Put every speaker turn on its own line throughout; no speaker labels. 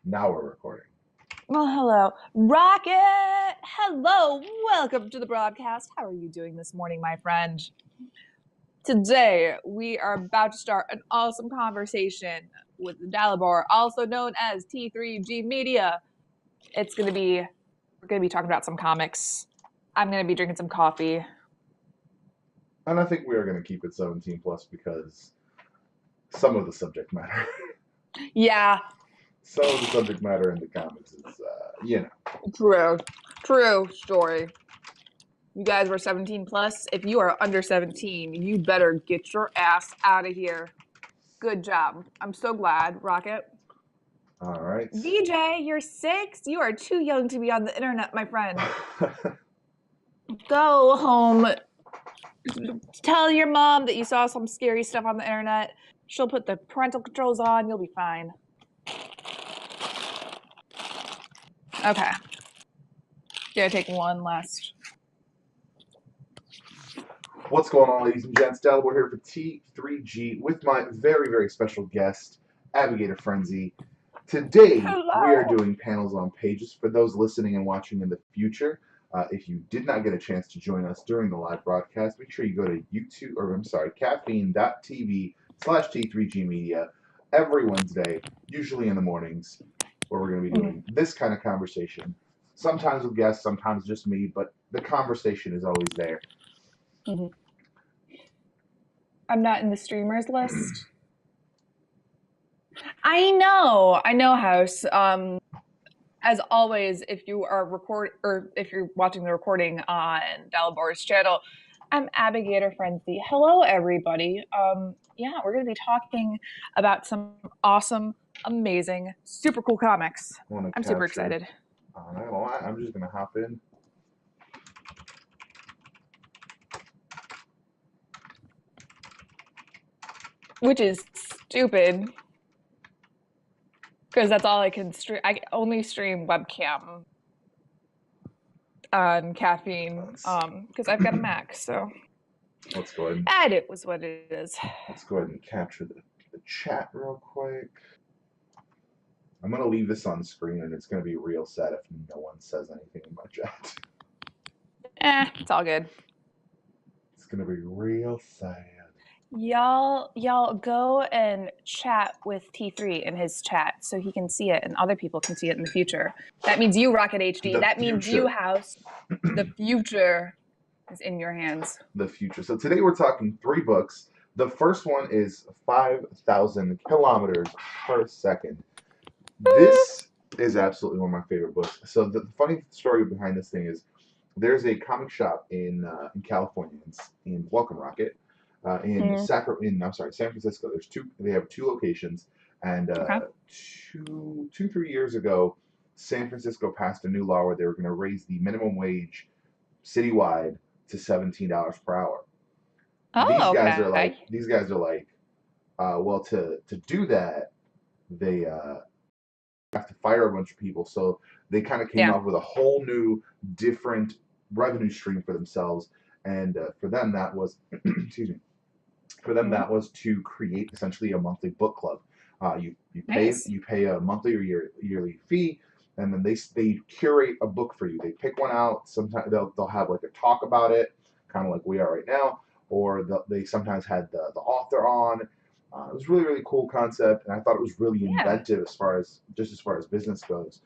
Now we're recording.
Well, hello. Rocket! Hello! Welcome to the broadcast. How are you doing this morning, my friend? Today, we are about to start an awesome conversation with Dalibor, also known as T3G Media. We're going to be talking about some comics. I'm going to be drinking some coffee.
And I think we are going to keep it 17 plus because some of the subject matter.
Yeah.
Some of the subject matter in the comics is,
True story. You guys were 17 plus. If you are under 17, you better get your ass out of here. Good job. I'm so glad, Rocket.
All right.
VJ, you're 6. You are too young to be on the internet, my friend. Go home. Tell your mom that you saw some scary stuff on the internet. She'll put the parental controls on. You'll be fine. Okay. Gonna take one last.
What's going on, ladies and gents? Dalibor here for T3G with my very, very special guest, Abigatorfrenzy. Today, we are doing panels on pages. For those listening and watching in the future, if you did not get a chance to join us during the live broadcast, make sure you go to caffeine.tv/T3G Media every Wednesday, usually in the mornings, where we're going to be doing this kind of conversation. Sometimes with guests, sometimes just me, but the conversation is always there.
Mm-hmm. I'm not in the streamers list. I know, House. As always, if you are if you're watching the recording on Dalibor's channel, I'm Abigatorfrenzy. Hello, everybody. Yeah, we're gonna be talking about some awesome, amazing, super cool comics. I'm super excited.
I'm just gonna hop in.
Which is stupid. Because that's all I can stream. I only stream webcam on Caffeine because I've got a Mac, so
let's go ahead
and it was what it is.
Let's go ahead and capture the chat real quick. I'm going to leave this on screen, and it's going to be real sad if no one says anything in my chat.
It's all good.
It's going to be real sad.
Y'all go and chat with T3 in his chat so he can see it and other people can see it in the future. That means you, Rocket HD. That means you, House. The future is in your hands.
The future. So today we're talking 3 books. The first one is 5,000 kilometers per second. This is absolutely one of my favorite books. So the funny story behind this thing is there's a comic shop in California, in Welcome Rocket. In San Francisco. They have 2 locations, and 3 years ago, San Francisco passed a new law where they were going to raise the minimum wage citywide to $17 per hour. These guys are like, well, to do that, they have to fire a bunch of people. So they kind of came up with a whole new, different revenue stream for themselves, and for them that was, excuse me. For them, that was to create essentially a monthly book club. You pay a monthly or yearly fee, and then they curate a book for you. They pick one out. Sometimes they'll have like a talk about it, kind of like we are right now, or they sometimes had the author on. It was really, really cool concept, and I thought it was really inventive as far as business goes.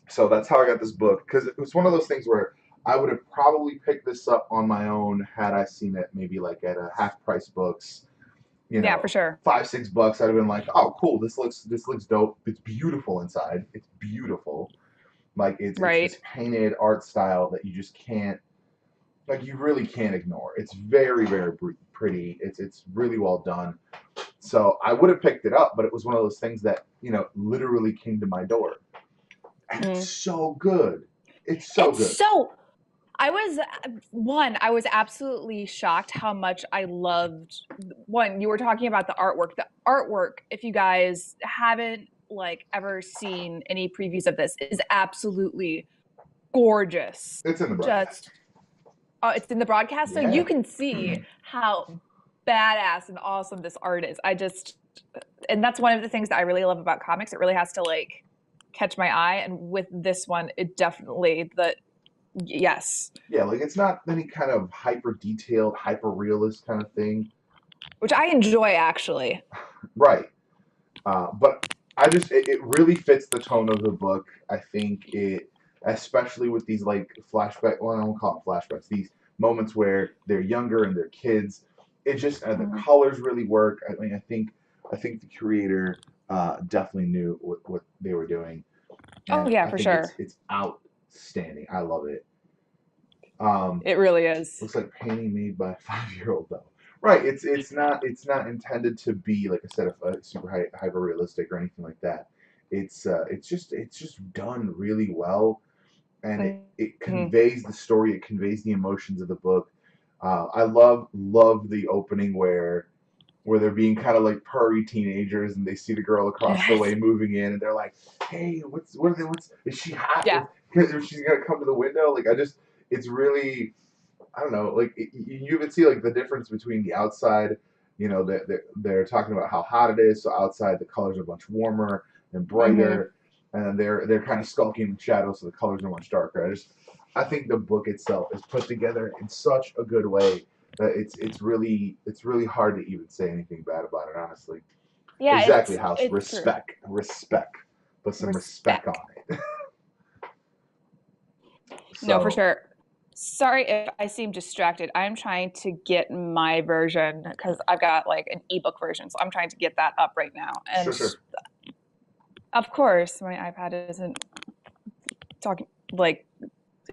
So that's how I got this book, because it was one of those things where I would have probably picked this up on my own had I seen it maybe like at a half price books.
For sure.
$5-6. I'd have been like, oh, cool. This looks dope. It's beautiful inside. It's beautiful. Like it's this painted art style that you just can't, like, you really can't ignore. It's very, very pretty. It's really well done. So I would have picked it up, but it was one of those things that literally came to my door. And it's so good. It's so good.
I was absolutely shocked how much I loved. You were talking about the artwork. The artwork, if you guys haven't ever seen any previews of this, is absolutely gorgeous.
It's in the broadcast.
It's in the broadcast, so you can see how badass and awesome this art is. and that's one of the things that I really love about comics. It really has to like catch my eye, and with this one, it definitely yes,
Yeah, like it's not any kind of hyper detailed, hyper realist kind of thing.
which I enjoy actually.
Right. But it really fits the tone of the book. I think it, especially with these like flashback, well, I don't call them flashbacks, these moments where they're younger and they're kids. It just, the
Mhm.
colors really work. I mean, I think the creator definitely knew what they were doing.
Oh
And
yeah,
I
for
think
sure.
it's outstanding. I love it.
It really is.
Looks like painting made by a 5-year-old though. Right. It's not intended to be like I said, a super hyper realistic or anything like that. It's just done really well, and it
Mhm.
conveys the story. It conveys the emotions of the book. I love the opening where they're being kind of like purry teenagers, and they see the girl across the
Yes.
way moving in, and they're like, "Hey, what are they? What's is she hot?
Yeah.
If she's gonna come to the window?" Like it's really, I don't know, like you even see like the difference between the outside. You know, they're talking about how hot it is. So outside the colors are much warmer and
Hmm.
brighter, and they're kind of skulking in the shadows, so the colors are much darker. I think the book itself is put together in such a good way that it's really hard to even say anything bad about it. Honestly,
Yeah,
exactly, House.
it's true.
Respect. Put some respect on
Respect.
it.
No, for
So
sure. Sorry if I seem distracted. I'm trying to get my version because I've got like an ebook version, so I'm trying to get that up right now.
sure,
And
sure.
of course, my iPad isn't talking like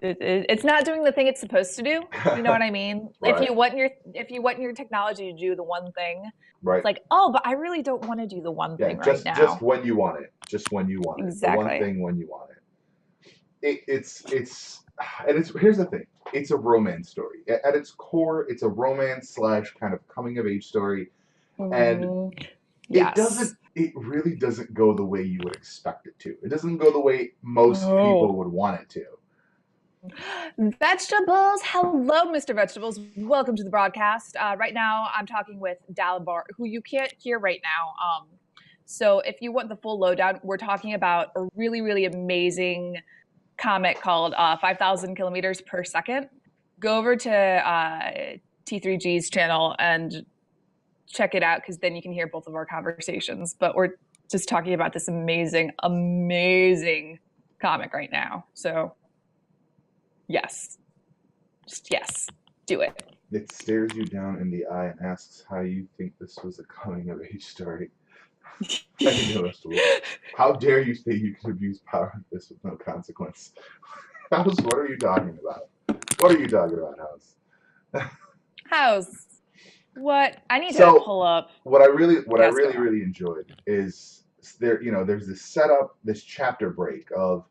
it's not doing the thing it's supposed to do. You know what I mean?
Right,
If you want your technology to do the one thing, it's
right.
like, oh, but I really don't want to do the one
Yeah,
thing right
just
now.
when you want it, just when you want it, the one
Exactly.
thing when you want it. It's and it's here's the thing. It's a romance story. At its core, it's a romance slash kind of coming of age story, and
Hmm. Yes.
it really doesn't go the way you would expect it to. It doesn't go the way most people
Oh.
would want it to.
Vegetables. Hello, Mr. Vegetables. Welcome to the broadcast. Right now, I'm talking with Dalabar, who you can't hear right now. So, if you want the full lowdown, we're talking about a really, really amazing comic called 5,000 kilometers per second. Go over to T3G's channel and check it out because then you can hear both of our conversations. But we're just talking about this amazing, amazing comic right now. So, yes. Just yes, do it.
It stares you down in the eye and asks how you think this was a coming of age story. I know that's true. How dare you say you can abuse power like this with no consequence? House, what are you talking about? What are you talking about, House?
How's what? I need to
So
pull up.
what I
Yes, go
really enjoyed is there, you know, there's this setup, this chapter break of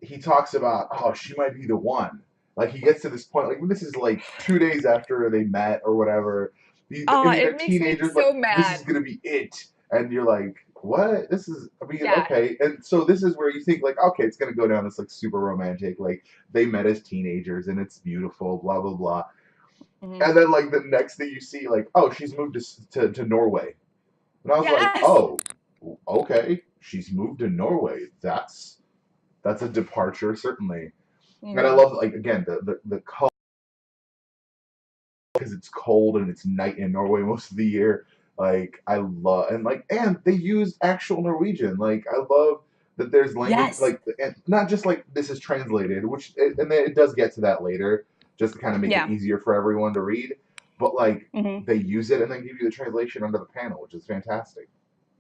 he talks about, oh, she might be the one. Like he gets to this point, like this is like 2 days after they met or whatever. I
Oh,
mean, they're
it makes me
teenagers. Like
so
this is
mad.
gonna be it, and you're like, what? This is. I mean,
Yeah.
okay. And so this is where you think like, okay, it's gonna go down this like super romantic. Like they met as teenagers and it's beautiful, blah blah blah.
Mhm.
And then like the next thing you see, like, oh, she's moved to Norway, and I was like,
Yes.
oh, okay, she's moved to Norway. That's a departure certainly. And I
Mhm.
love like again the color because it's cold and it's night in Norway most of the year. Like I love and they use actual Norwegian. Like I love that there's language
Yes.
like and not just like this is translated, and then it does get to that later, just to kind of make it
Yeah.
easier for everyone to read. But like
Hmm.
they use it and then give you the translation under the panel, which is fantastic.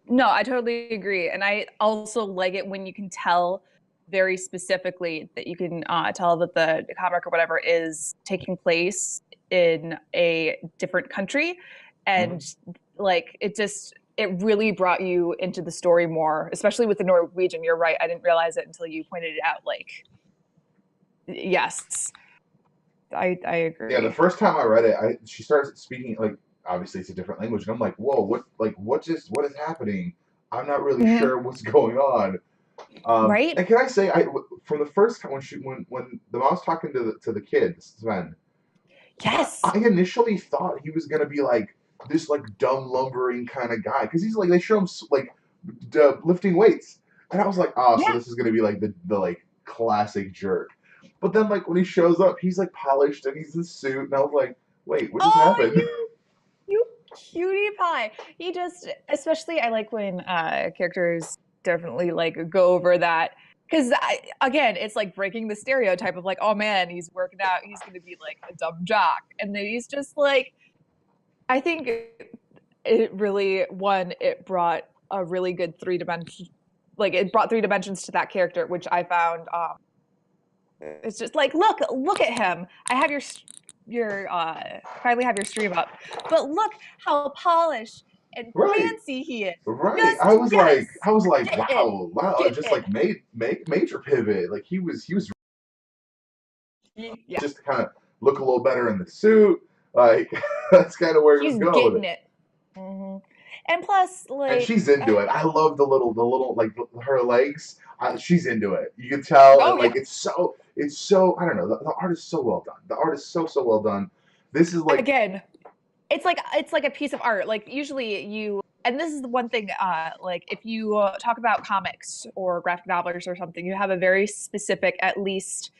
No, I totally agree, and I also like it when you can tell very specifically that you can tell that the comic or whatever is taking place in a different country, and
Hmm.
like it really brought you into the story more, especially with the Norwegian. You're right, I didn't realize it until you pointed it out. Like, yes, I
Yeah, the
agree.
first time I read it, she starts speaking like obviously it's a different language, and I'm like, whoa, what is happening? I'm not really
Hmm.
sure what's going on.
Right?
And can I say, from the first time when the mom's talking to the kid Sven,
Yes.
I initially thought he was gonna be like this like dumb lumbering kind of guy because he's like they show him like lifting weights, and I was like, oh, so
Yeah.
this is gonna be like the like classic jerk. But then like when he shows up, he's like polished and he's in a suit, and I was like, wait, what just
Oh,
happened?
you cutie pie. He just, especially I like when characters definitely like go over that because again, it's like breaking the stereotype of like, oh man, he's working out, he's gonna be like a dumb jock, and then he's just like, I think it really it brought a really good three-dimension, like it brought three dimensions to that character, which I found it's just like look at him. I have your finally have your stream up, but look how polished and
Right.
fancy he is.
Right.
Just yes,
I was like,
get in,
wow,
get
just
in.
like major pivot. Like he was
Yeah,
just to kind of look a little better in the suit. Like that's kind of where he was
he's
going with
getting
it.
it. Hmm. And plus,
And
like,
she's into it. I love the little like her legs. She's into it. You can tell, and
oh
like
yeah,
it's so I don't know. The art is so well done. The art is so well done. This is like
again, it's like a piece of art. Like usually you, and this is the one thing, like if you talk about comics or graphic novels or something, you have a very specific, at least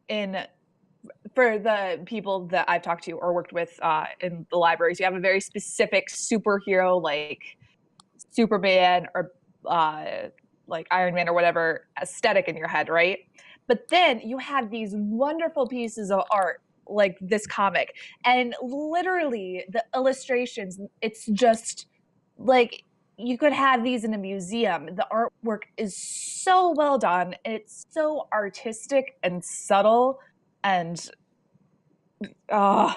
in for the people that I've talked to or worked with in the libraries, you have a very specific superhero like Superman or like Iron Man or whatever aesthetic in your head, right? But then you have these wonderful pieces of art like this comic, and literally the illustrations, it's just like you could have these in a museum. The artwork is so well done. It's so artistic and subtle, and uh,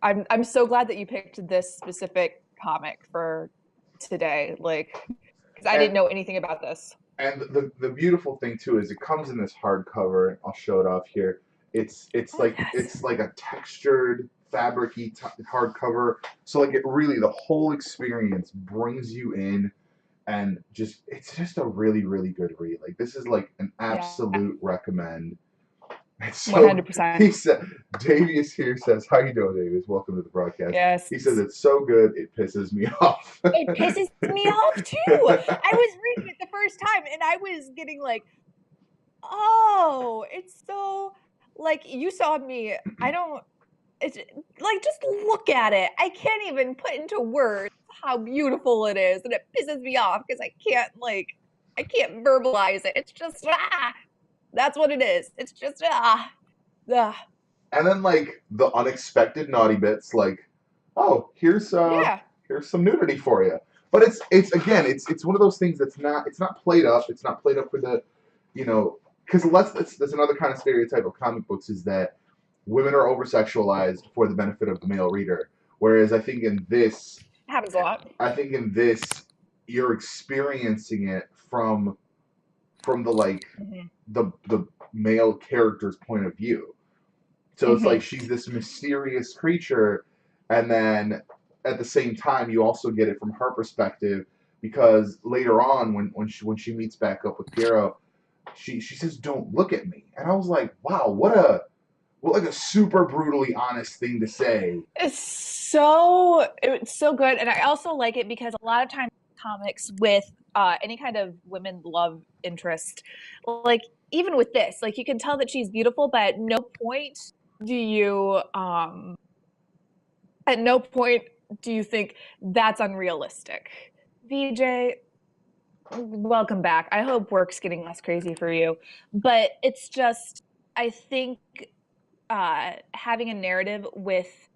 I'm so glad that you picked this specific comic for today. Like, because I
and
didn't know anything about this.
and the beautiful thing too is it comes in this hardcover. I'll show it off here.
Oh yes.
It's like a textured fabricy hardcover. So like it really the whole experience brings you in and just it's just a really good read. Like this is like an
Yeah.
absolute recommend.
One
So
hundred percent.
he said, Davius here says, "How you doing, Davius? Welcome to the broadcast."
Yes.
He says it's so good it pisses me off.
It pisses me off too. I was reading it the first time and I was getting like, oh, it's so like you saw me. I don't it's like just look at it. I can't even put into words how beautiful it is, and it pisses me off because I can't verbalize it. It's just that's what it is. It's just ah.
And then like the unexpected naughty bits, like, oh,
Yeah.
here's some nudity for you. But it's again, it's one of those things that's not it's not played up. It's not played up for the, you know, because that's another kind of stereotype of comic books is that women are over sexualized for the benefit of the male reader. Whereas
It happens a lot.
I think in this, you're experiencing it from the like
Hmm.
the male character's point of view. So it's like
Hmm.
she's this mysterious creature, and then at the same time, you also get it from her perspective because later on, when she meets back up with Piero, she says, "Don't look at me," and I was like, "Wow, what like a super brutally honest thing to say."
It's so good, and I also like it because a lot of times comics with any kind of women love interest, like even with this, like you can tell that she's beautiful, but do you at no point do you think that's unrealistic. VJ, welcome back. I hope work's getting less crazy for you, but it's just I think having a narrative with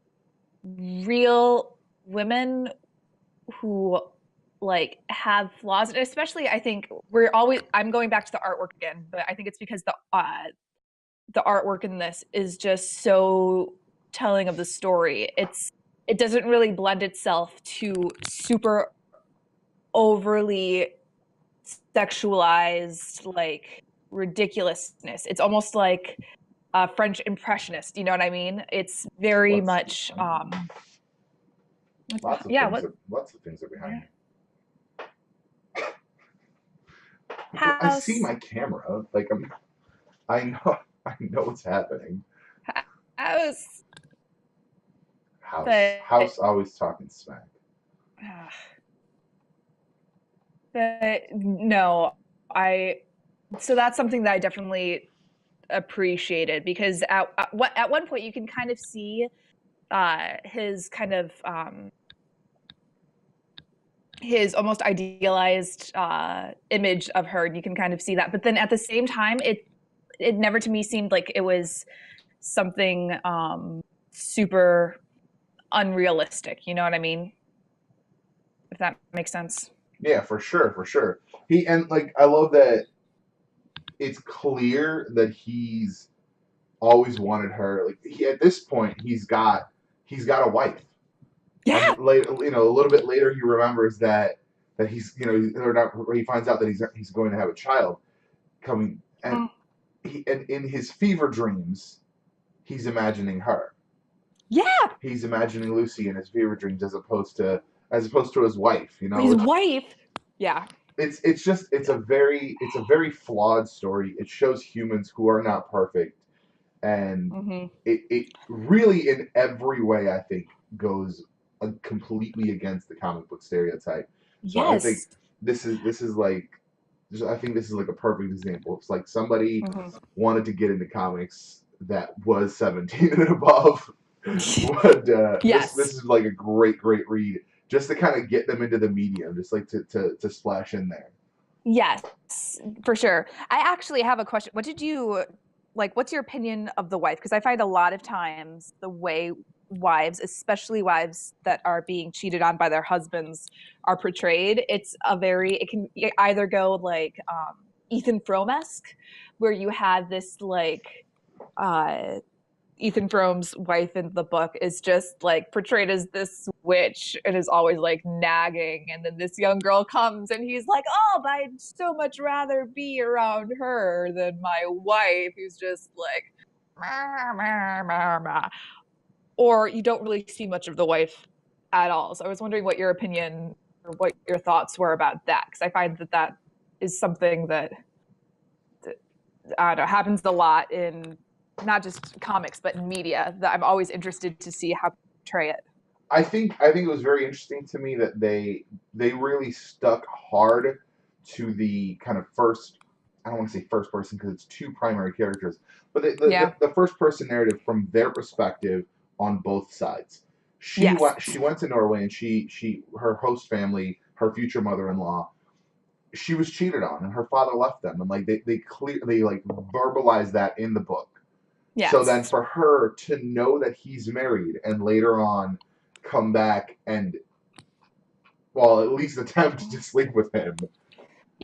real women who like have flaws, and especially I think I'm going back to the artwork again, but I think it's because the artwork in this is just so telling of the story. It doesn't really blend itself to super overly sexualized like ridiculousness. It's almost like a French impressionist, you know what I mean? It's very
Let's
much yeah, what
lots of things are behind
yeah.
me. I see
House
my camera, like I know I know what's happening.
house
House.
But
House always talking smack.
uh, but no, I so that's something that I definitely appreciated because at one point you can kind of see his kind of his almost idealized image of her, and you can kind of see that. But then at the same time, it never to me seemed like it was something super unrealistic. You know what I mean? If that makes sense.
Yeah, for sure, for sure. He and like I love that it's clear that he's always wanted her. Like at this point, he's got a wife, and
Yeah.
later, a little bit later, he remembers that he's, or not, he finds out that he's going to have a child coming, and
Mm.
and in his fever dreams, he's imagining her.
Yeah.
He's imagining Lucy in his fever dreams as opposed to his wife.
His
Which
wife. Yeah.
it's a very flawed story. It shows humans who are not perfect, and
Hmm.
it really in every way I think goes completely against the comic book stereotype. So I think
Yes.
this is like I think this is like a perfect example. It's like somebody
Hmm.
wanted to get into comics that was 17 and above. But this
Yes.
is like a great read just to kind of get them into the medium, just like to splash in there.
Yes, for sure. I actually have a question. What did you like? What's your opinion of the wife? Because I find a lot of times the way wives, especially wives that are being cheated on by their husbands, are portrayed, it can either go like Ethan Frome-esque, where you have this like uh Ethan Frome's wife in the book is just like portrayed as this witch and is always like nagging. And then this young girl comes and he's like, oh, but I'd so much rather be around her than my wife, who's just like, meh, meh, meh, meh. Or you don't really see much of the wife at all. So I was wondering what your opinion or what your thoughts were about that. Because I find that that is something that I don't know, happens a lot in not just comics but in media that I'm always interested to see how portray it.
I think it was very interesting to me that they really stuck hard to the kind of first. I don't want to say first person because it's two primary characters, but
Yeah.
the first person narrative from their perspective on both sides. She
Yes.
went she went to Norway, and her host family, her future mother-in-law, she was cheated on, and her father left them, and like they like verbalized that in the book. So then
Yes.
for her to know that he's married and later on come back and, well, at least attempt to sleep with him, it,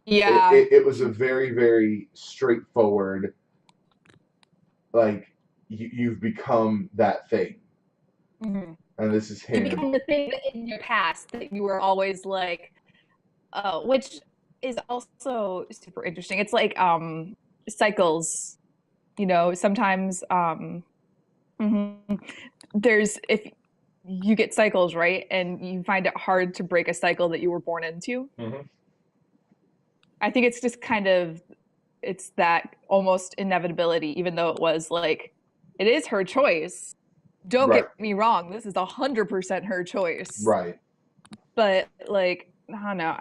Yeah.
it, it was a very, very straightforward, like, you've become that thing.
Mhm.
And this is
You
him.
become the thing that in your past that you were always like, oh, which is also super interesting. It's like cycles, sometimes mhm. There's if you get cycles, right? And you find it hard to break a cycle that you were born into.
Mm-hmm.
I think it's just kind of it's that almost inevitability, even though it was like it is her choice. Don't
Right,
get me wrong, this is 100% her choice.
right.
But like, I don't know.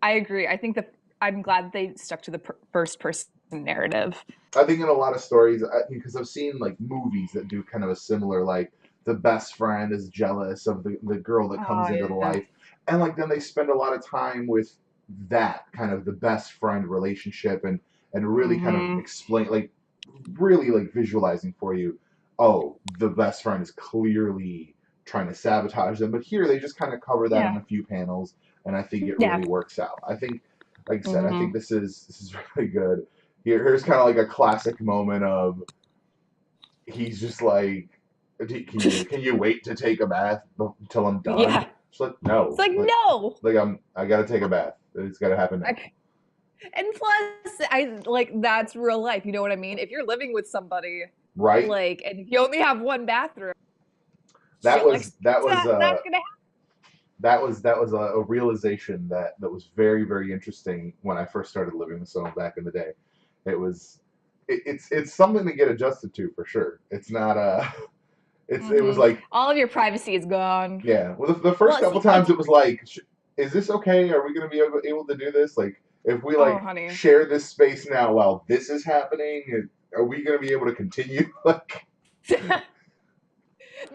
I agree. I think that I'm glad they stuck to the first person narrative.
I think in a lot of stories, because I've seen like movies that do kind of a similar, like the best friend is jealous of the girl that
Oh
comes into the
yeah.
life, and like then they spend a lot of time with that kind of the best friend relationship, and really kind of
Hmm.
explain, like really like visualizing for you, oh, the best friend is clearly trying to sabotage them, but here they just kind of cover that in
Yeah.
a few panels, and I think it
Yeah.
really works out. I think, like I said, I think
Hmm.
this is really good. Here's kind of like a classic moment of he's just like, can you wait to take a bath until I'm done?
Yeah.
She's like,
It's
no,
like no.
like I gotta take a bath. It's gotta happen now.
I, and plus, I like that's real life. You know what I mean? If you're living with somebody,
Right?
like, and you only have one bathroom,
That
shit like
was that was
that's gonna
that was a realization that was very, very interesting when I first started living with someone back in the day. It was it's something to get adjusted to for sure. It's not It was like,
All of your privacy is gone.
yeah. Well, the first
Well,
couple
see,
times it was like, is this okay? Are we gonna be able to do this? Like, if we
oh,
like
honey.
share this space now while this is happening, are we gonna be able to continue? Like,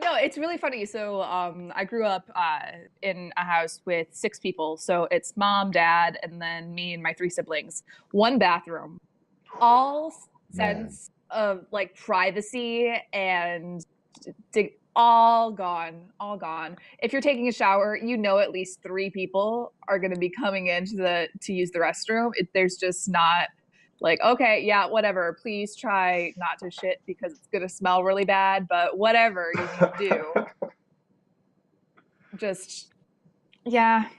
No, it's really funny. So, I grew up in a house with 6 people. So it's mom, dad, and then me and my 3 siblings. One bathroom. All
man.
sense of like privacy and all gone, all gone. If you're taking a shower, you know at least 3 people are going to be coming into the to use the restroom. There's just not like, okay, yeah, whatever. Please try not to shit because it's going to smell really bad, but whatever you need to do, just yeah,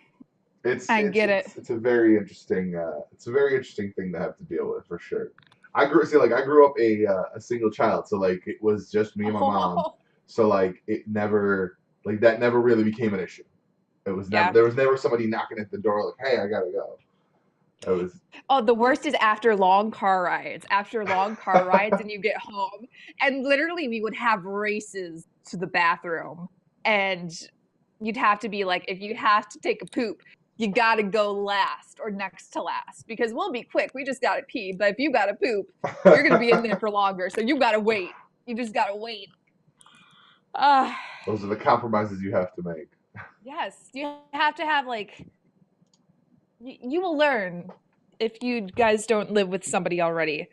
I get it.
It's a very interesting it's a very interesting thing to have to deal with for sure. I grew up a single child, so like it was just me and my mom.
Oh,
So like it never like that never really became an issue. It was never
yeah.
there was never somebody knocking at the door like, "Hey, I gotta go." It was
Oh, the worst is after long car rides. After long car rides, and you get home, and literally we would have races to the bathroom, and you'd have to be like, if you have to take a poop, you gotta go last or next to last because we'll be quick. We just gotta pee. But if you gotta poop, you're gonna be in there for longer, so you gotta wait. You just gotta wait. Uh,
those are the compromises you have to make.
yes, you have to have like you will learn if you guys don't live with somebody already.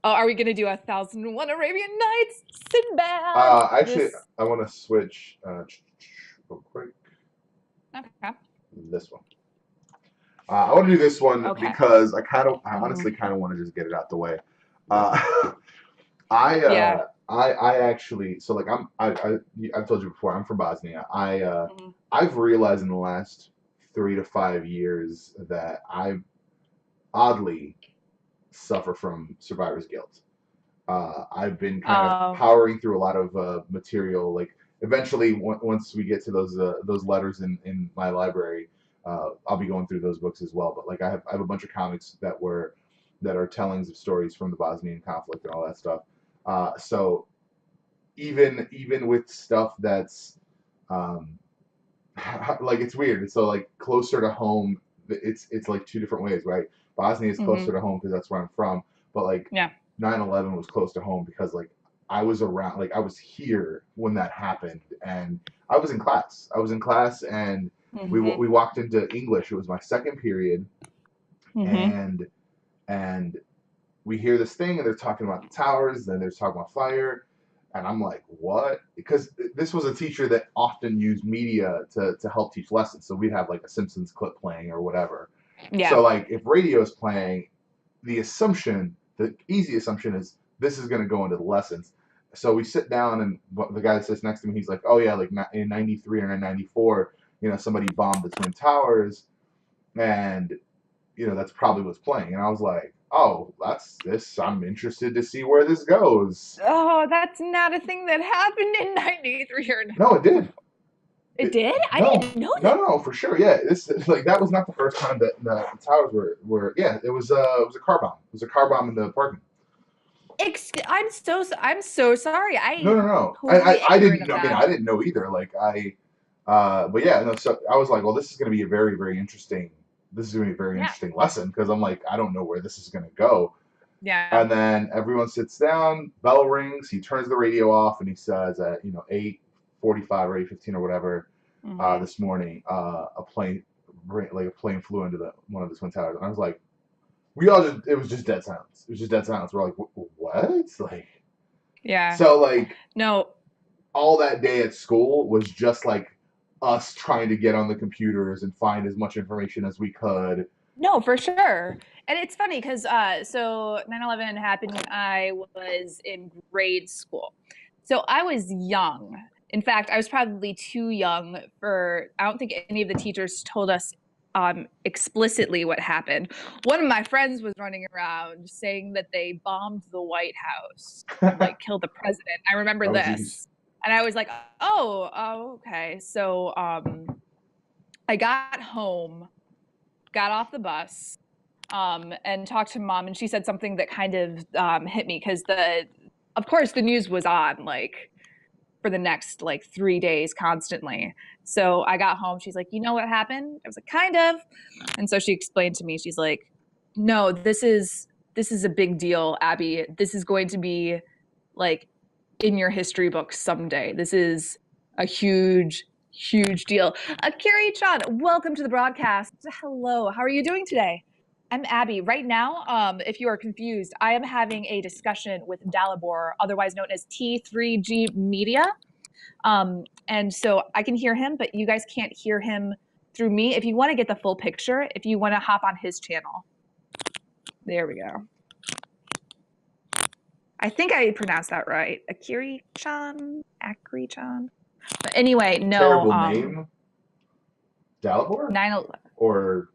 Are we gonna do 1001 Arabian Nights? Sinbad.
Actually,
This.
I want to switch real quick.
Okay.
This one. I want to do this one
Okay.
because I honestly
Mhm.
kind of want to just get it out the way. Uh, I
Yeah.
I actually so like I've told you before I'm from Bosnia.
Mhm.
I've realized in the last 3 to 5 years that I oddly suffer from survivor's guilt. I've been kind of
Um.
powering through a lot of material. Like eventually, once we get to those letters in my library, I'll be going through those books as well. But like I have a bunch of comics that are tellings of stories from the Bosnian conflict and all that stuff. So even with stuff that's um, like it's weird. So like closer to home, it's like two different ways, right? Bosnia is closer
Mhm.
to home because that's where I'm from, but like
Yeah.
9/11 was close to home because like I was around, like I was here when that happened, and I was in class. I was in class, and we
Mhm.
walked into English. It was my second period,
Mhm.
and and we hear this thing, and they're talking about the towers, and they're talking about fire, and I'm like, what? Because this was a teacher that often used media to help teach lessons. So we'd have like a Simpsons clip playing or whatever.
Yeah.
So like if radio is playing, the easy assumption is this is going to go into the lessons. So we sit down, and the guy that sits next to me, he's like, oh yeah, like in '93 or in '94, somebody bombed the Twin Towers, and that's probably what's playing. And I was like, oh, that's this. I'm interested to see where this goes.
Oh, that's not a thing that happened in '93 or
No, it did.
'94. It
It,
did? I
no,
didn't know
no,
that.
no, no, for sure. Yeah, this like that was not the first time that the towers were. Yeah, it was a car bomb. It was a car bomb in the parking.
I'm so sorry.
No,
I
no, no.
totally
I
ignorant
didn't
of
know. I mean,
that.
I didn't know either. But yeah, no. So I was like, well, this is going to be a very, very interesting. This is going to be a very
Yeah.
interesting lesson because I'm like, I don't know where this is going to go.
Yeah.
And then everyone sits down, bell rings, he turns the radio off, and he says at 8:45 or 8:15 or whatever,
Mhm.
this morning, a plane flew into the one of the twin towers, and I was like, we all just it was just dead silence. It was just dead silence. We're like, what? Like,
Yeah.
so like
No,
all that day at school was just like us trying to get on the computers and find as much information as we could.
no, for sure. And it's funny because so 9/11 happened when I was in grade school. So I was young. In fact, I was probably too young for, I don't think any of the teachers told us explicitly what happened. One of my friends was running around saying that they bombed the White House and like killed the president. I remember
Oh geez.
this. And I was like, oh, okay. So I got home, got off the bus, and talked to mom, and she said something that kind of hit me because of course, the news was on like for the next like 3 days constantly. So I got home. She's like, you know what happened? I was like, kind of. And so she explained to me, she's like, no, this is a big deal, Abby. This is going to be like in your history books someday. This is a huge, huge deal. Carrie Chan, welcome to the broadcast. Hello, how are you doing today? I'm Abby. Right now, if you are confused, I am having a discussion with Dalibor, otherwise known as T3G Media. And so I can hear him, but you guys can't hear him through me. If you want to get the full picture, if you want to hop on his channel. There we go. I think I pronounced that right. Akiri-chan? Akiri-chan? But anyway, no.
Terrible name. Dalibor?
9/11.
Or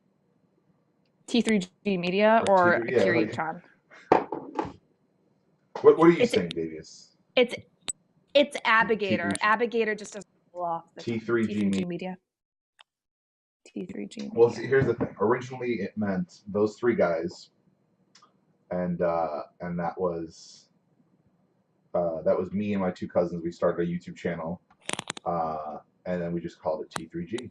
T3G Media or
T3, yeah,
Akiri-chan.
What are you saying, Davius?
It's Abigator. Abigator just doesn't pull off the
T3G
Media. T3G Media.
Well, see, here's the thing. Originally, it meant those three guys, and that was me and my two cousins. We started a YouTube channel, and then we just called it T3G.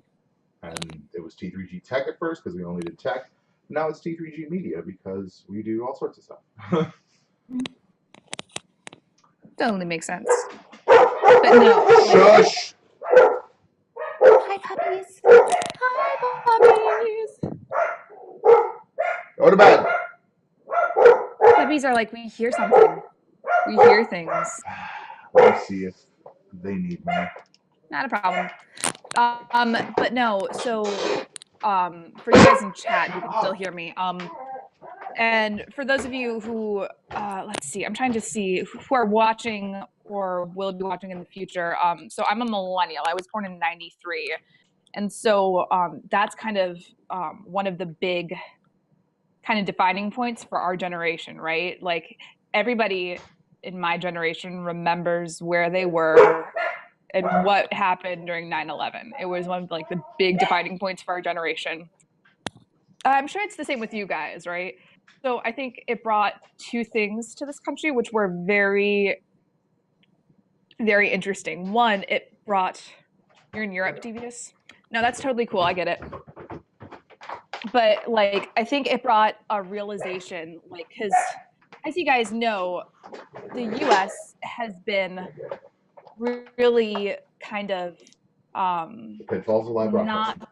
And it was T3G Tech at first because we only did tech. Now it's T3G Media because we do all sorts of stuff.
Totally makes sense. But no.
Shush!
Hi, puppies. Hi, puppies.
Go to bed.
Puppies are like, we hear something. We hear things.
Let me see if they need me.
Not a problem. But no, so for you guys in chat who can still hear me, and for those of you who, let's see, I'm trying to see who are watching or will be watching in the future. So I'm a millennial. I was born in '93, and so that's kind of one of the big kind of defining points for our generation, right? Like everybody in my generation remembers where they were and what happened during 9/11. It was one of like the big defining points for our generation. I'm sure it's the same with you guys, right? So I think it brought two things to this country, which were very, very interesting. One, it brought, you're in Europe, Devious? No, that's totally cool. I get it. But like, I think it brought a realization, like, because as you guys know, the US has been really kind of
Pitfalls of live broadcast.
not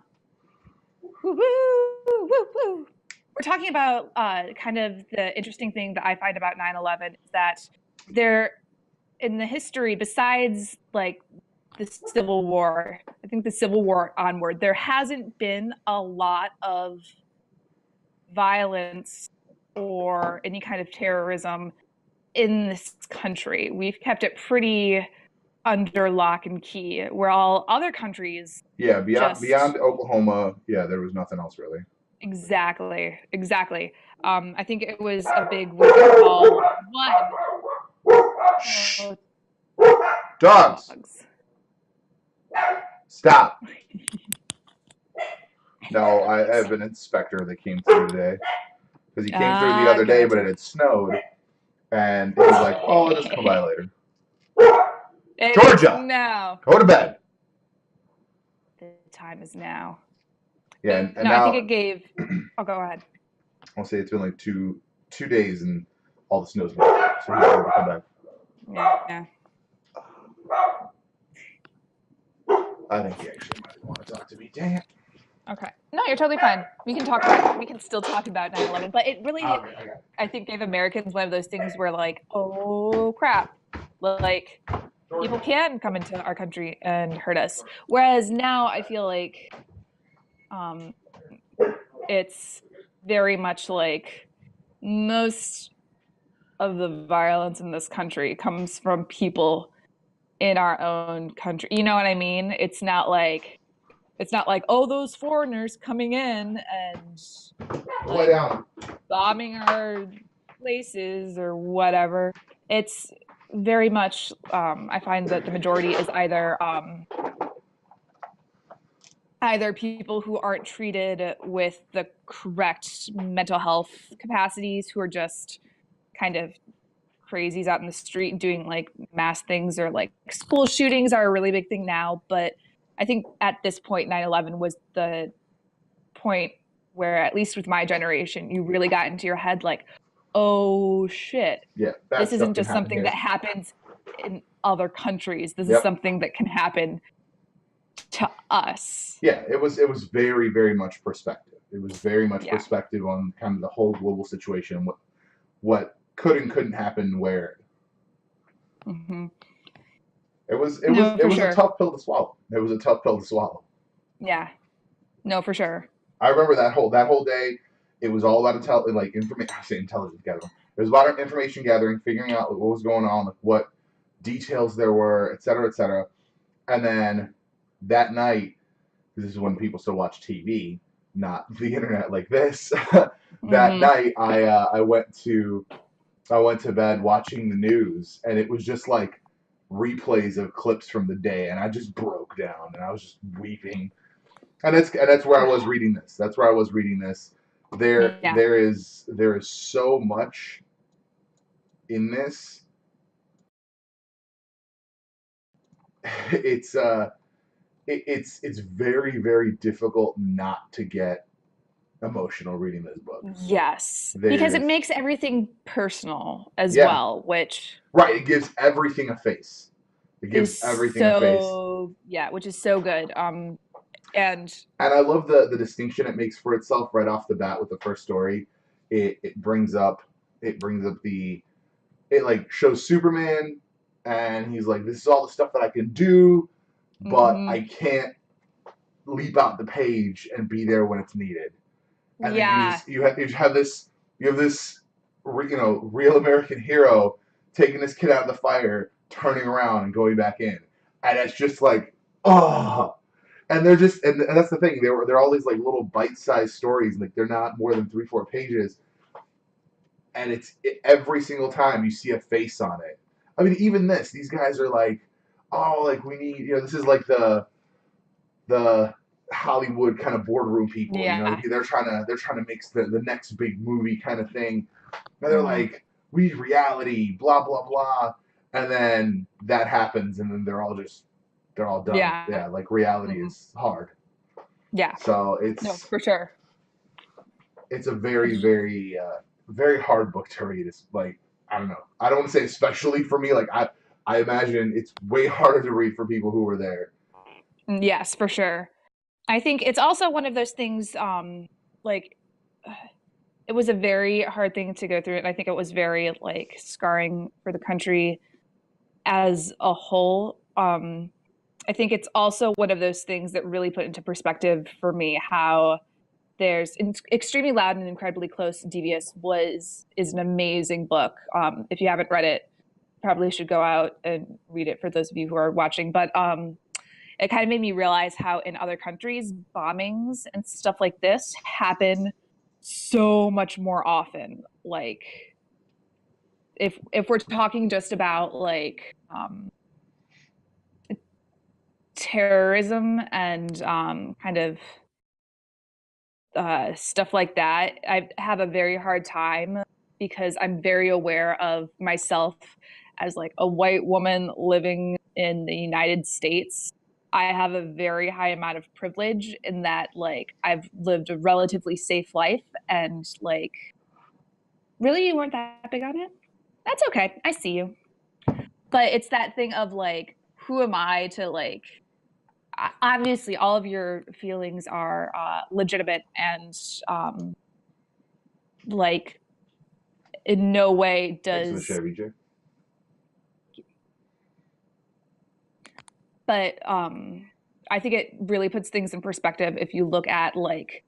woo, woo, woo, woo. We're talking about kind of the interesting thing that I find about 9/11 is that there in the history, besides like the Civil War, I think the Civil War onward, there hasn't been a lot of violence or any kind of terrorism in this country. We've kept it pretty under lock and key, where all other countries.
Yeah, beyond Oklahoma, yeah, there was nothing else really.
Exactly. I think it was a big call. One.
Dogs. Stop. No, I have an inspector that came through today because he came through the other day, but it had snowed, and he was like, "Oh, I'll just come by later." Georgia,
now
go to bed.
The time is now.
Yeah, and
no,
now,
I think it gave. Oh, go ahead.
I'll say it's been like two days, and all the snow's melted, so he's able to come back.
Yeah.
I think he actually might want to talk to me. Dang it.
Okay. No, you're totally fine. We can still talk about 9/11, but it really, I think, gave Americans one of those things where like, oh crap, like people can come into our country and hurt us. Whereas now I feel like it's very much like most of the violence in this country comes from people in our own country. You know what I mean? It's not like, oh, those foreigners coming in and like, bombing our places or whatever. It's very much, I find that the majority is either people who aren't treated with the correct mental health capacities, who are just kind of crazies out in the street doing like mass things, or like school shootings are a really big thing now. But I think at this point, 9/11 was the point where, at least with my generation, you really got into your head like, oh shit,
Yeah, bad
this
stuff
isn't
can
just
happen
something
here.
that happens in other countries. This is
Yep.
something that can happen to us.
Yeah, it was very very much perspective. It was very much
Yeah.
perspective on kind of the whole global situation, what could and couldn't happen where.
Mm-hmm.
It was it was
No,
it
for
was a
sure.
tough pill to swallow. It was a tough pill to swallow.
Yeah. No, for sure.
I remember that whole day. It was all about information. I say intelligence gathering. It was about information gathering, figuring out what was going on, like what details there were, et cetera, et cetera. And then that night, this is when people still watch TV, not the internet like this. That
Mm-hmm.
night, I went to bed watching the news, and it was just like replays of clips from the day, and I just broke down, and I was just weeping. And that's where I was reading this. That's where I was reading this. There
Yeah.
there is so much in this. It's it's very very difficult not to get emotional reading this book.
Yes. Because it
There's
makes everything personal as
Yeah,
well, which
right. It gives everything a face. It gives
is
everything a face.
which is so good. And
And I love the distinction it makes for itself right off the bat with the first story. It brings up the it like shows Superman, and he's like, this is all the stuff that I can do, but
mhm.
I can't leap out the page and be there when it's needed. And then
Yeah.
you have this real American hero taking this kid out of the fire, turning around and going back in, and it's just like, oh. And they're just and that's the thing, they're all these like little bite-sized stories, like they're not more than 3-4 pages, and every single time you see a face on it. I mean, even these guys are like, oh, like we need, this is like the Hollywood kind of boardroom people.
Yeah.
They're trying to make the next big movie kind of thing. And they're
Mhm.
like, we need reality, blah blah blah. And then that happens, and then they're all done.
Yeah.
Yeah, like reality
Mhm.
is hard.
Yeah.
So
No,
it's
for sure.
it's a very very very hard book to read. It's like, I don't know. I don't want to say especially for me. Like I imagine it's way harder to read for people who were there.
Yes, for sure. I think it's also one of those things, like it was a very hard thing to go through, and I think it was very like scarring for the country as a whole. I think it's also one of those things that really put into perspective for me how there's Extremely Loud and Incredibly Close. Devious is an amazing book. If you haven't read it, probably should go out and read it for those of you who are watching. But it kind of made me realize how in other countries bombings and stuff like this happen so much more often. Like if we're talking just about like terrorism and kind of stuff like that, I have a very hard time because I'm very aware of myself as like a white woman living in the United States. I have a very high amount of privilege in that like I've lived a relatively safe life, and like really you weren't that big on it. That's okay. I see you. But it's that thing of like who am I to like obviously all of your feelings are legitimate and like in no way
Thanks for the
does
share, BJ.
but I think it really puts things in perspective if you look at like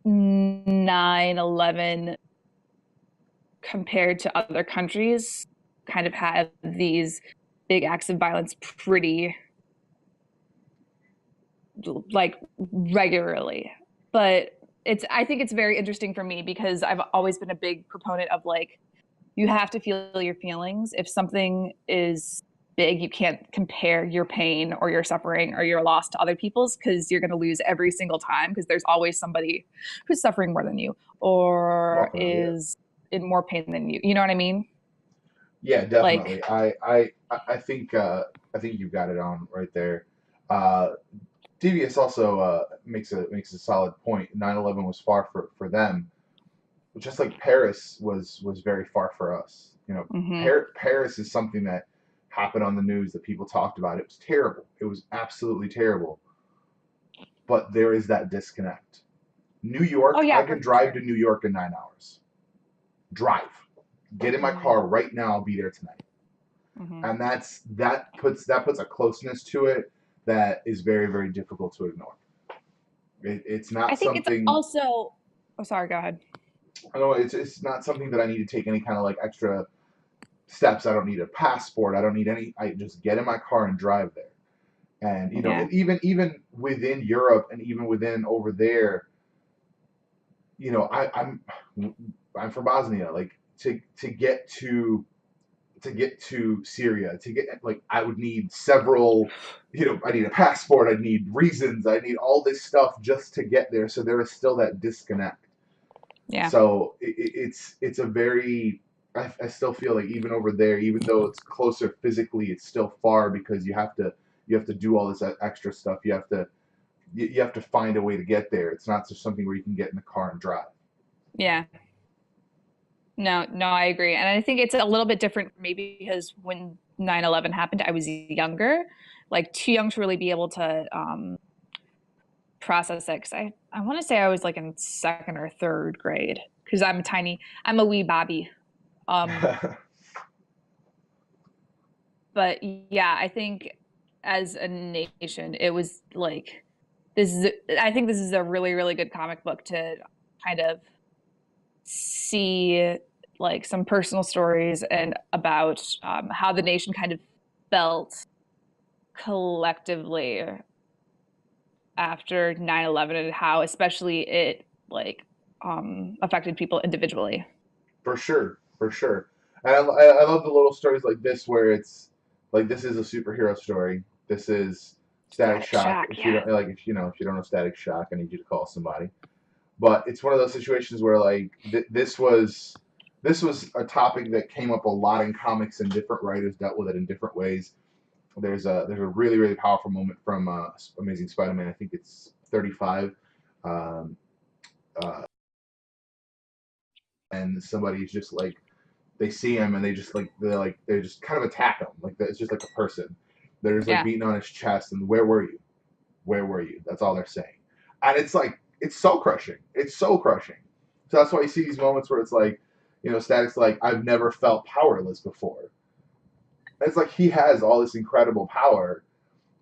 9/11 compared to other countries kind of have these big acts of violence pretty like regularly. But I think it's very interesting for me because I've always been a big proponent of like you have to feel your feelings. If something is big, you can't compare your pain or your suffering or your loss to other people's because you're going to lose every single time because there's always somebody who's suffering more than you or
Definitely, yeah.
is in more pain than you. You know what I mean?
Yeah,
Like,
definitely. I think you got it on right there. Uh, DVS also makes a solid point. 9/11 was far for them, just like Paris was very far for us. You know,
hmm
Paris is something that happened on the news that people talked about. It was terrible. It was absolutely terrible. But there is that disconnect. New
oh
York, I
yeah,
can
for
drive to
sure.
New York in 9 hours. Drive. Get in my
hmm
car right now. I'll be there tonight.
hmm
And that puts a closeness to it that is very very difficult to ignore. It's
I
not
think it's
something.
also. Oh, sorry. Go ahead.
I know it's not something that I need to take any kind of like extra steps. I don't need a passport. I don't need any. I just get in my car and drive there. And
Yeah.
even within Europe and even within over there, I'm from Bosnia. Like to get to Syria, to get like I would need several, I need a passport, I need reasons, I need all this stuff just to get there. So there is still that disconnect.
Yeah.
So it's a very I still feel like even over there, even though it's closer physically, it's still far because you have to do all this extra stuff. You have to find a way to get there. It's not just something where you can get in the car and drive.
Yeah. No, no, I agree. And I think it's a little bit different maybe because when 9/11 happened, I was younger, like too young to really be able to process it. 'Cause I want to say I was like in second or third grade because I'm tiny. I'm a wee Bobby. Um, but yeah, I think as a nation, it was like this is I think this is a really, really good comic book to kind of see like some personal stories and about how the nation kind of felt collectively after 9/11 and how especially it like affected people individually.
For sure, for sure. And I love the little stories like this where it's like this is a superhero story. This is Static
Static
Shock.
Shack,
If you
yeah.
don't like, if you don't know Static Shock, I need you to call somebody. But it's one of those situations where like this was a topic that came up a lot in comics and different writers dealt with it in different ways. There's a really really powerful moment from Amazing Spider-Man. I think it's 35. Um, uh, and somebody's just like they see him and they just kind of attack him like it's just like a person. They're just like
Yeah.
beating on his chest and where were you? Where were you? That's all they're saying, and it's like it's so crushing. It's so crushing. So that's why you see these moments where it's like, Static's like I've never felt powerless before. And it's like he has all this incredible power.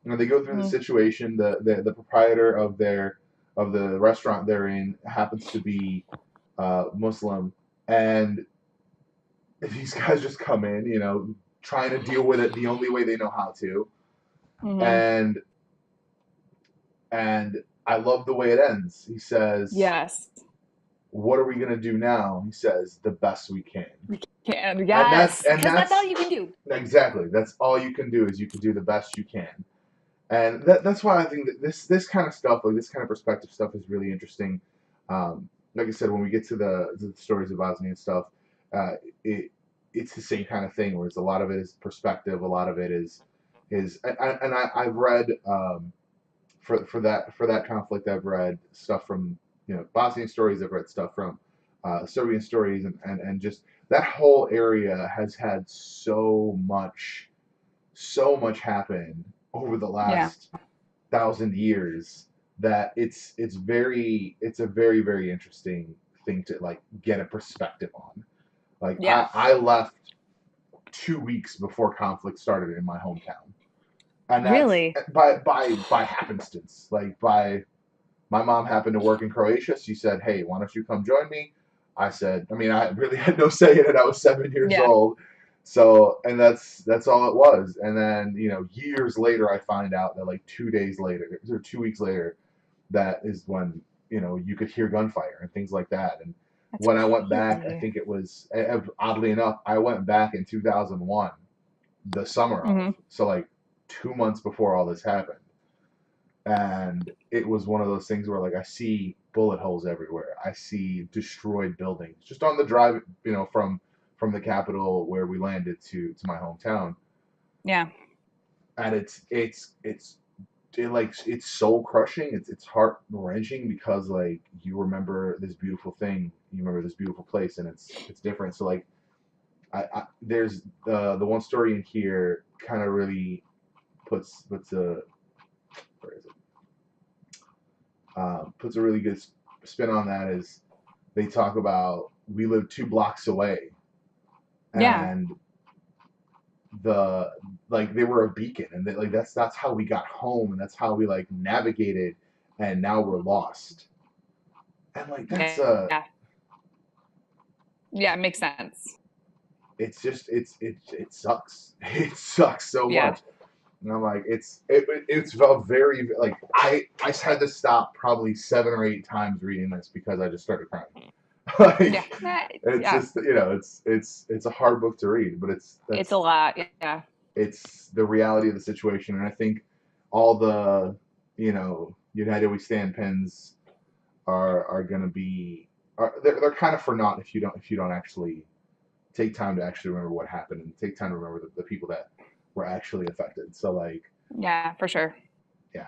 And they go through the
Mm.
situation. The proprietor of the restaurant they're in happens to be Muslim, and these guys just come in, trying to deal with it the only way they know how to.
hmm
And and I love the way it ends. He says,
Yes.
"What are we gonna do now?" He says, "The best we can."
We can.
And that's
Yes.
and
Because that's all
that's
you can do.
exactly that's all you can do is you can do the best you can. And that's why I think that this kind of stuff, like this kind of perspective stuff, is really interesting. Like I said, when we get to the stories of Bosnia and stuff, uh, it it's the same kind of thing where it's a lot of it is perspective, a lot of it is I've read for that conflict. I've read stuff from Bosnian stories. I've read stuff from Serbian stories, and just that whole area has had so much happen over the
Yeah.
last 1,000 years that it's a very very interesting thing to like get a perspective on. Like
Yeah.
I left 2 weeks before conflict started in my hometown, and that's
Really?
by happenstance. Like by my mom happened to work in Croatia. She said, "Hey, why don't you come join me?" I said, I mean, I really had no say in it. I was 7 years
Yeah.
old. So, and that's all it was. And then, years later, I find out that like 2 days later, or 2 weeks later, that is when, you could hear gunfire and things like that. And
That's
when I went back, I
crazy.
think it was, oddly enough, I went back in 2001, the summer of.
hmm
So, like 2 months before all this happened. And it was one of those things where like I see bullet holes everywhere. I see destroyed buildings just on the drive, from from the capital where we landed to my hometown,
Yeah.
and it's soul crushing. It's heart wrenching because like you remember this beautiful thing, you remember this beautiful place, and it's different. So like there's the one story in here kind of really puts a where is it puts a really good spin on that. Is they talk about we live 2 blocks away,
Yeah.
and the like they were a beacon, and like that's how we got home, and that's how we like navigated, and now we're lost. And like that's
Yeah. Yeah, it makes sense.
it's just it sucks. It sucks so
Yeah.
much. And I'm like, it's a very like I had to stop probably 7 or 8 times reading this because I just started crying.
Yeah.
Like it's
Yeah.
just it's a hard book to read, but
It's a lot. Yeah.
it's the reality of the situation, and I think all the United We Stand pins are gonna be they're kind of for naught if you don't actually take time to actually remember what happened and take time to remember the people that were actually affected. So like
Yeah, for sure.
yeah.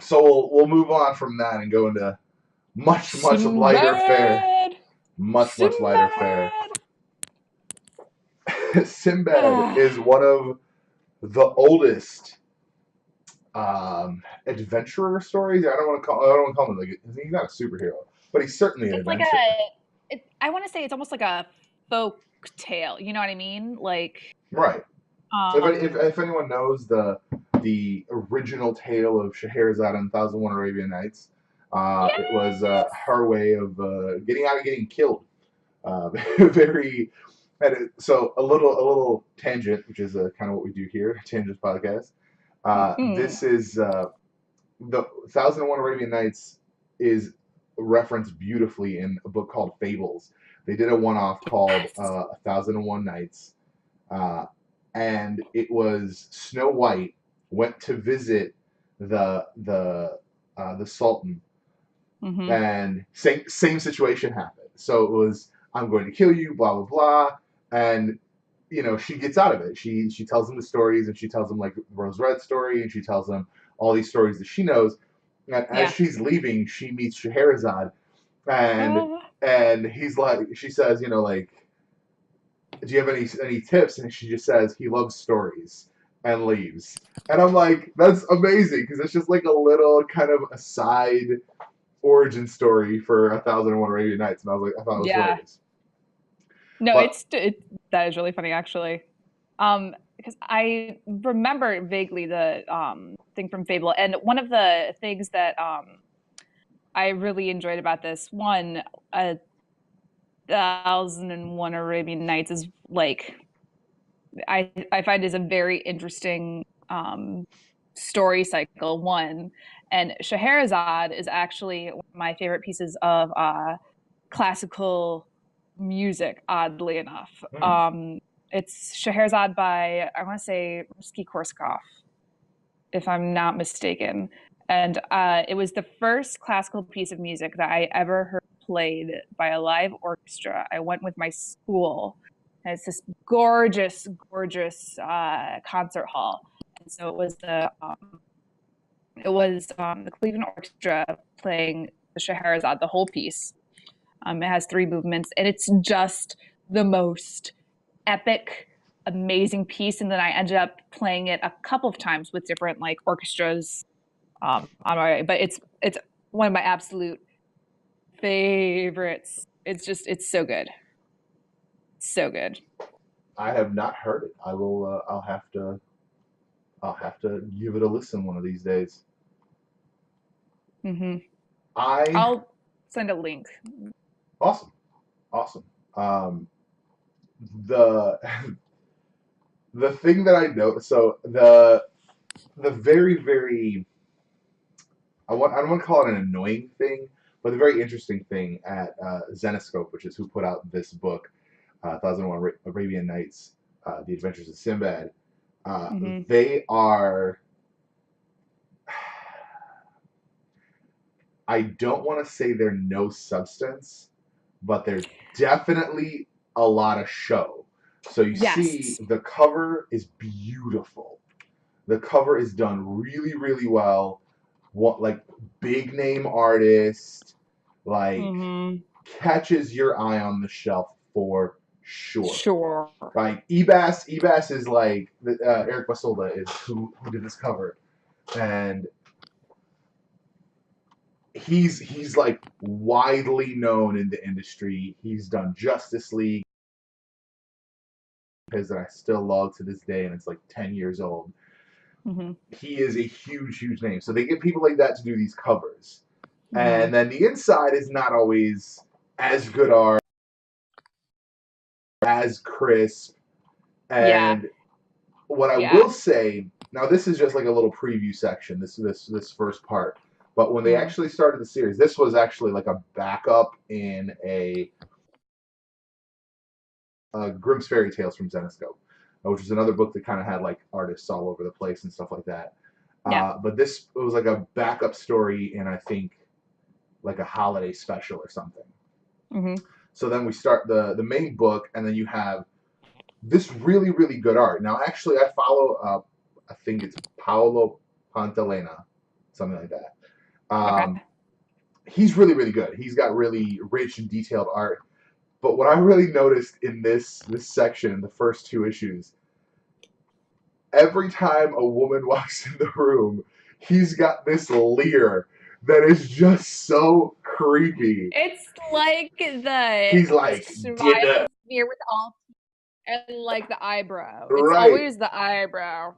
So we'll move on from that and go into much lighter fare.
Sinbad.
Much lighter fare.
Sinbad.
Sinbad is one of the oldest adventurer stories. I don't want to call him like he's not a superhero, but he's certainly an
It's like
adventurer.
I want to say it's almost like a folk tale. You know what I mean? Like,
Right.
um,
If anyone knows the original tale of Scheherazade and 1001 Arabian Nights, it was
yes.
her way of getting out of getting killed. Very so a little tangent, which is kind of what we do here, tangents podcast.
Mhm.
This is the 1001 Arabian Nights is referenced beautifully in a book called Fables. They did a one-off called
Yes.
1001 Nights, uh, and it was Snow White went to visit the Sultan,
Hmm.
and same situation happened. So it was I'm going to kill you, blah blah blah, and she gets out of it. She tells him the stories, and she tells him like the Rose Red story, and she tells him all these stories that she knows. And as
Yeah.
she's leaving, she meets Scheherazade, and
Uh,
he's like, she says, like, do you have any tips? And she just says he loves stories and leaves. And I'm like, that's amazing because it's just like a little kind of aside origin story for 1001 Arabian Nights, and I thought it was
yeah.
hilarious.
No,
But
that is really funny actually. Because I remember vaguely the thing from Fable, and one of the things that I really enjoyed about this one, 1001 Arabian Nights is like I find is a very interesting story cycle one, and Scheherazade is actually one of my favorite pieces of classical music, oddly enough.
hmm,
It's Scheherazade by, I want to say, Rimsky-Korsakov, if I'm not mistaken. And it was the first classical piece of music that I ever heard played by a live orchestra. I went with my school, and it's this gorgeous, gorgeous concert hall. And so it was the Cleveland Orchestra playing the Scheherazade, the whole piece. It has 3 movements, and it's just the most epic, amazing piece. And then I ended up playing it a couple of times with different like orchestras on my way. But it's one of my absolute favorites. It's so good, so good.
I have not heard it. I will. I'll have to give it a listen one of these days.
Hmm.
I
I'll send a link.
awesome, awesome. Um, the the thing that I know, so the very I don't want to call it an annoying thing, but the very interesting thing at Zenescope, which is who put out this book, 1001 Arabian Nights, The Adventures of Sinbad. Uh,
Hmm.
they are. I don't want to say they're no substance, but they're definitely a lot of show. So you see
Yes.
the cover is beautiful. The cover is done really, really well. What like big name artist, like
Mm-hmm.
catches your eye on the shelf for sure.
Sure.
Like Ebas is like Eric Basolda is who did this cover, and he's like widely known in the industry. He's done Justice League, his that I still love to this day, and it's like 10 years old.
Mm-hmm.
He is a huge name. So they get people like that to do these covers,
Mm-hmm.
and then the inside is not always as good art, as crisp,
Yeah.
and what I
Yeah.
will say now, this is just like a little preview section. This first part, but when they
Mm.
actually started the series, this was actually like a backup in a Grimm's Fairy Tales from Zenescope, which is another book that kind of had like artists all over the place and stuff like that.
Yeah.
But this it was like a backup story in I think like a holiday special or something.
Mm-hmm.
So then we start the main book, and then you have this really good art. Now, actually, I follow I think it's Paolo Pantalena, something like that.
Okay.
He's really good. He's got really rich and detailed art. But what I really noticed in this section, in the first two issues, every time a woman walks in the room, he's got this leer that is just so creepy.
It's like the
He's like, dinner.
smile smear with all and like the eyebrow. It's
Right.
always the eyebrow.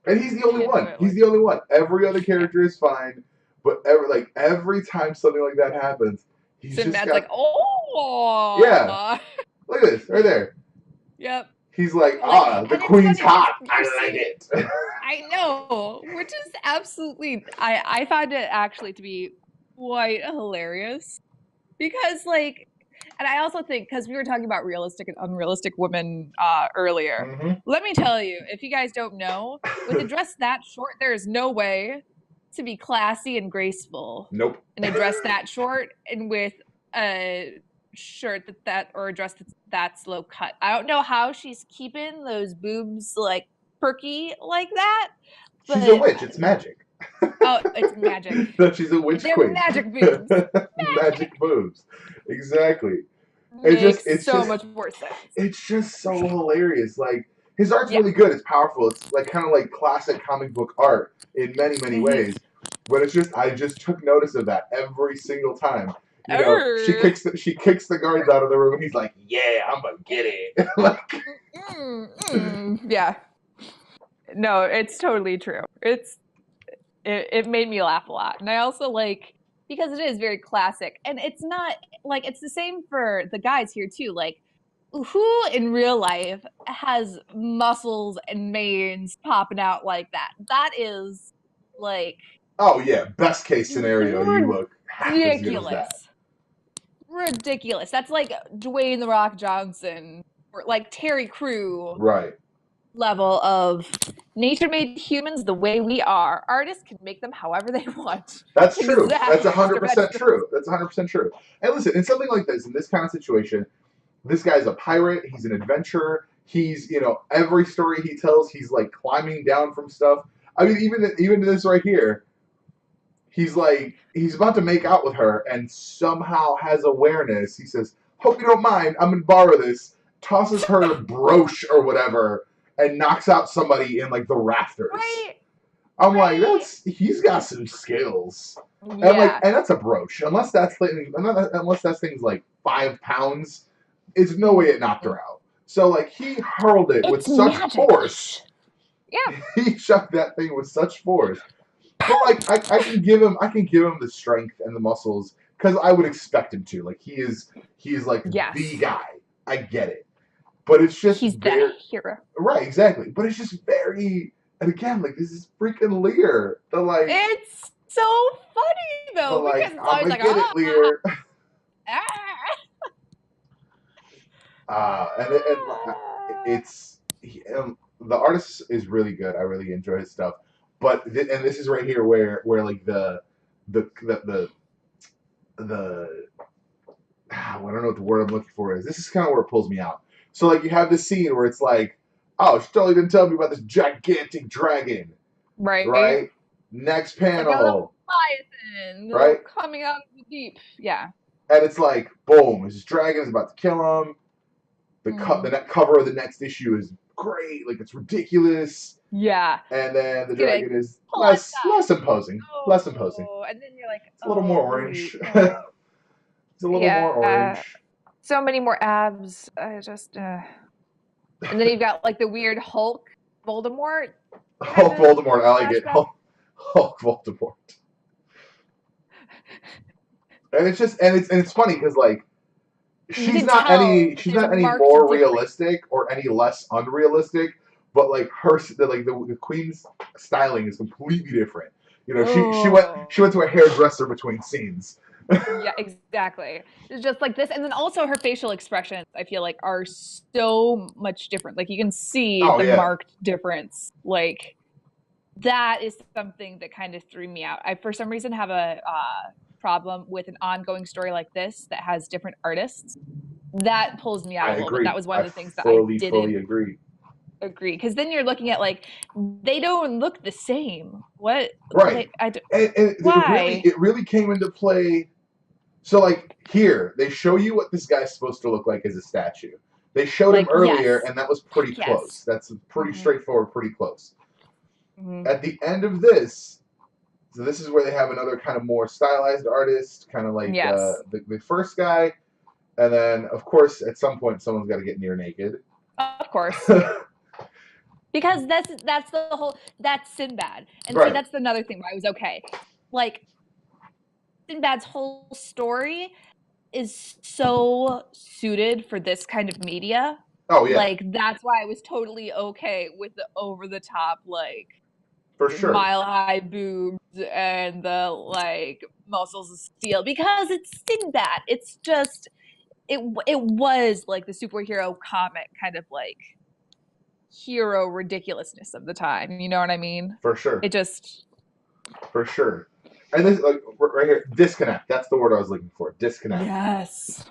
And he's the only
Can't do
one.
it.
He's
Like,
the only one. Every other
yeah.
character is fine, but every time something like that happens, he's just
Sinbad's like,
got yeah.
oh.
Look at this right there.
Yep.
He's like,
Like,
the
and it's
queen's
funny because
hot. I
you're
like
seeing.
it.
I know, which is absolutely. I find it actually to be quite hilarious because like, and I also think because we were talking about realistic and unrealistic women earlier.
Mm-hmm.
Let me tell you, if you guys don't know, with a dress that short, there is no way to be classy and graceful
Nope.
in a dress that short and with a shirt that or a dress that's low cut. I don't know how she's keeping those boobs like perky like that,
She's a
but
witch. It's magic.
oh, it's magic.
No, she's a witch
They're
queen.
magic boobs. Magic
Magic boobs. Exactly.
makes so much more sense.
It's just so hilarious. Like his art's
Yeah.
really good. It's powerful. It's like kind of like classic comic book art in many
Mm-hmm.
ways. But it's just I just took notice of that every single time. You know,
Er.
she kicks the guards out of the room, and he's like, "Yeah, I'm gonna get it." Like,
Yeah. No, it's totally true. It made me laugh a lot. And I also like because it is very classic. And it's not like it's the same for the guys here too. Like who in real life has muscles and manes popping out like that? That is like
oh yeah, best case scenario, you look half as good as that.
ridiculous. Ridiculous. That's like Dwayne the Rock Johnson or like Terry Crew
Right.
level of nature made humans the way we are. Artists can make them however they want.
That's true. That's
Exactly.
100% true. That's 100% true. And listen, in something like this, in this kind of situation, this guy's a pirate. He's an adventurer. He's, every story he tells, he's like climbing down from stuff. I mean, even this right here, he's about to make out with her, and somehow has awareness. He says, "Hope you don't mind. I'm gonna borrow this." Tosses her brooch or whatever, and knocks out somebody in like the rafters.
Right.
I'm like, he's got some skills.
Yeah.
And that's a brooch. Unless that thing's like 5 pounds, there's no way it knocked her out. So like he hurled it with such force.
Yeah.
He chucked that thing with such force. But like I can give him the strength and the muscles because I would expect him to. Like he is like the guy. I get it. But it's just
he's the hero.
Right, exactly. But it's just very. And again, like this is freaking Lear.
It's so funny though because it's always like,
get it, Lear. The artist is really good. I really enjoy his stuff. But and this is right here where like the I don't know what the word I'm looking for is. This is kind of where it pulls me out. So like you have this scene where it's like, oh, she totally didn't tell me about this gigantic dragon,
Right.
right? Next
It's like a little
panel,
Leviathan,
right?
coming out of the deep. Yeah.
And it's like, boom, this dragon is about to kill him.
Mhm.
The cover of the next issue is great, like it's ridiculous.
Yeah.
And then the
It's gonna
dragon is
pull us
less imposing, less imposing.
Oh, and then you're like,
It's a little more
oh
orange.
wait, no.
It's a little more
Yeah.
orange.
So many more abs. I just and then you've got like the weird Hulk Voldemort kind
Hulk
of
Voldemort, I like it.
flashback.
Hulk Voldemort. And it's just and it's funny because like
You can tell
she's
there's
not any
marked
more
difference.
realistic or any less unrealistic, but like the queen's styling is completely different. You know, she went to a hairdresser between scenes.
Yeah, exactly. It's just like this, and then also her facial expressions, I feel like, are so much different. Like you can see
Oh
the
yeah,
marked difference. Like that is something that kind of threw me out. I, for some reason, have a problem with an ongoing story like this that has different artists. That pulls me out
I
a little bit. That
agree.
was one
I
of the things that I
fully
didn't
agree.
agree because then you're looking at like they don't look the same. What?
Right,
Like
and
why?
it really came into play. So like here, they show you what this guy's supposed to look like as a statue. They showed him
Like
earlier,
yes,
and that was pretty
heck yes.
close. That's pretty
Hmm.
straightforward, pretty close.
Hmm.
At the end of this, so this is where they have another kind of more stylized artist, kind of like
Yes,
the first guy, and then of course at some point someone's got to get near naked.
of course. Because that's the whole that's Sinbad. And see,
Right.
that's another thing why I was okay. Like Sinbad's whole story is so suited for this kind of media.
Oh yeah,
Like that's why I was totally okay with the over the top like
for sure,
mile high boobs and the like muscles of steel because it's Sinbad. It's just it was like the superhero comic kind of like hero ridiculousness of the time. You know what I mean?
for sure,
It just
for sure. And this like right here, disconnect. That's the word I was looking for. Disconnect.
yes.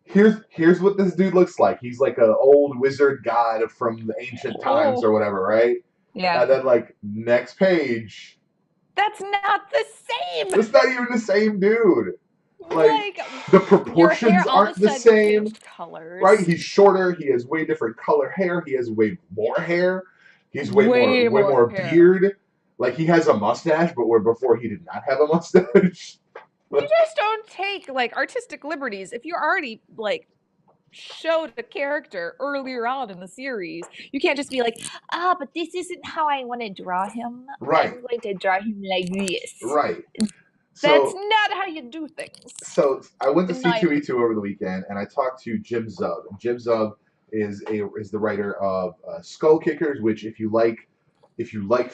Here's what this dude looks like. He's like an old wizard god from the ancient times
Oh,
or whatever, right?
yeah.
And then like next page,
That's not the same.
it's not even the same dude. Like
Like
the
your hair
proportions
all of a
aren't the
sudden
same,
changed
right?
colors.
He's shorter. He has way different color hair. He has way more hair. He's
Way
way
more
more
hair.
beard. Like he has a mustache, but where before he did not have a mustache.
You just don't take like artistic liberties if you already like showed a character earlier on in the series. You can't just be like, but this isn't how I want to draw him.
Right,
I'm going to draw him like this.
right.
That's
So
not how you do things,
so I went to
in my
C2E2
opinion.
over the weekend, and I talked to Jim Zub. Jim Zub is the writer of Skull Kickers, which if you like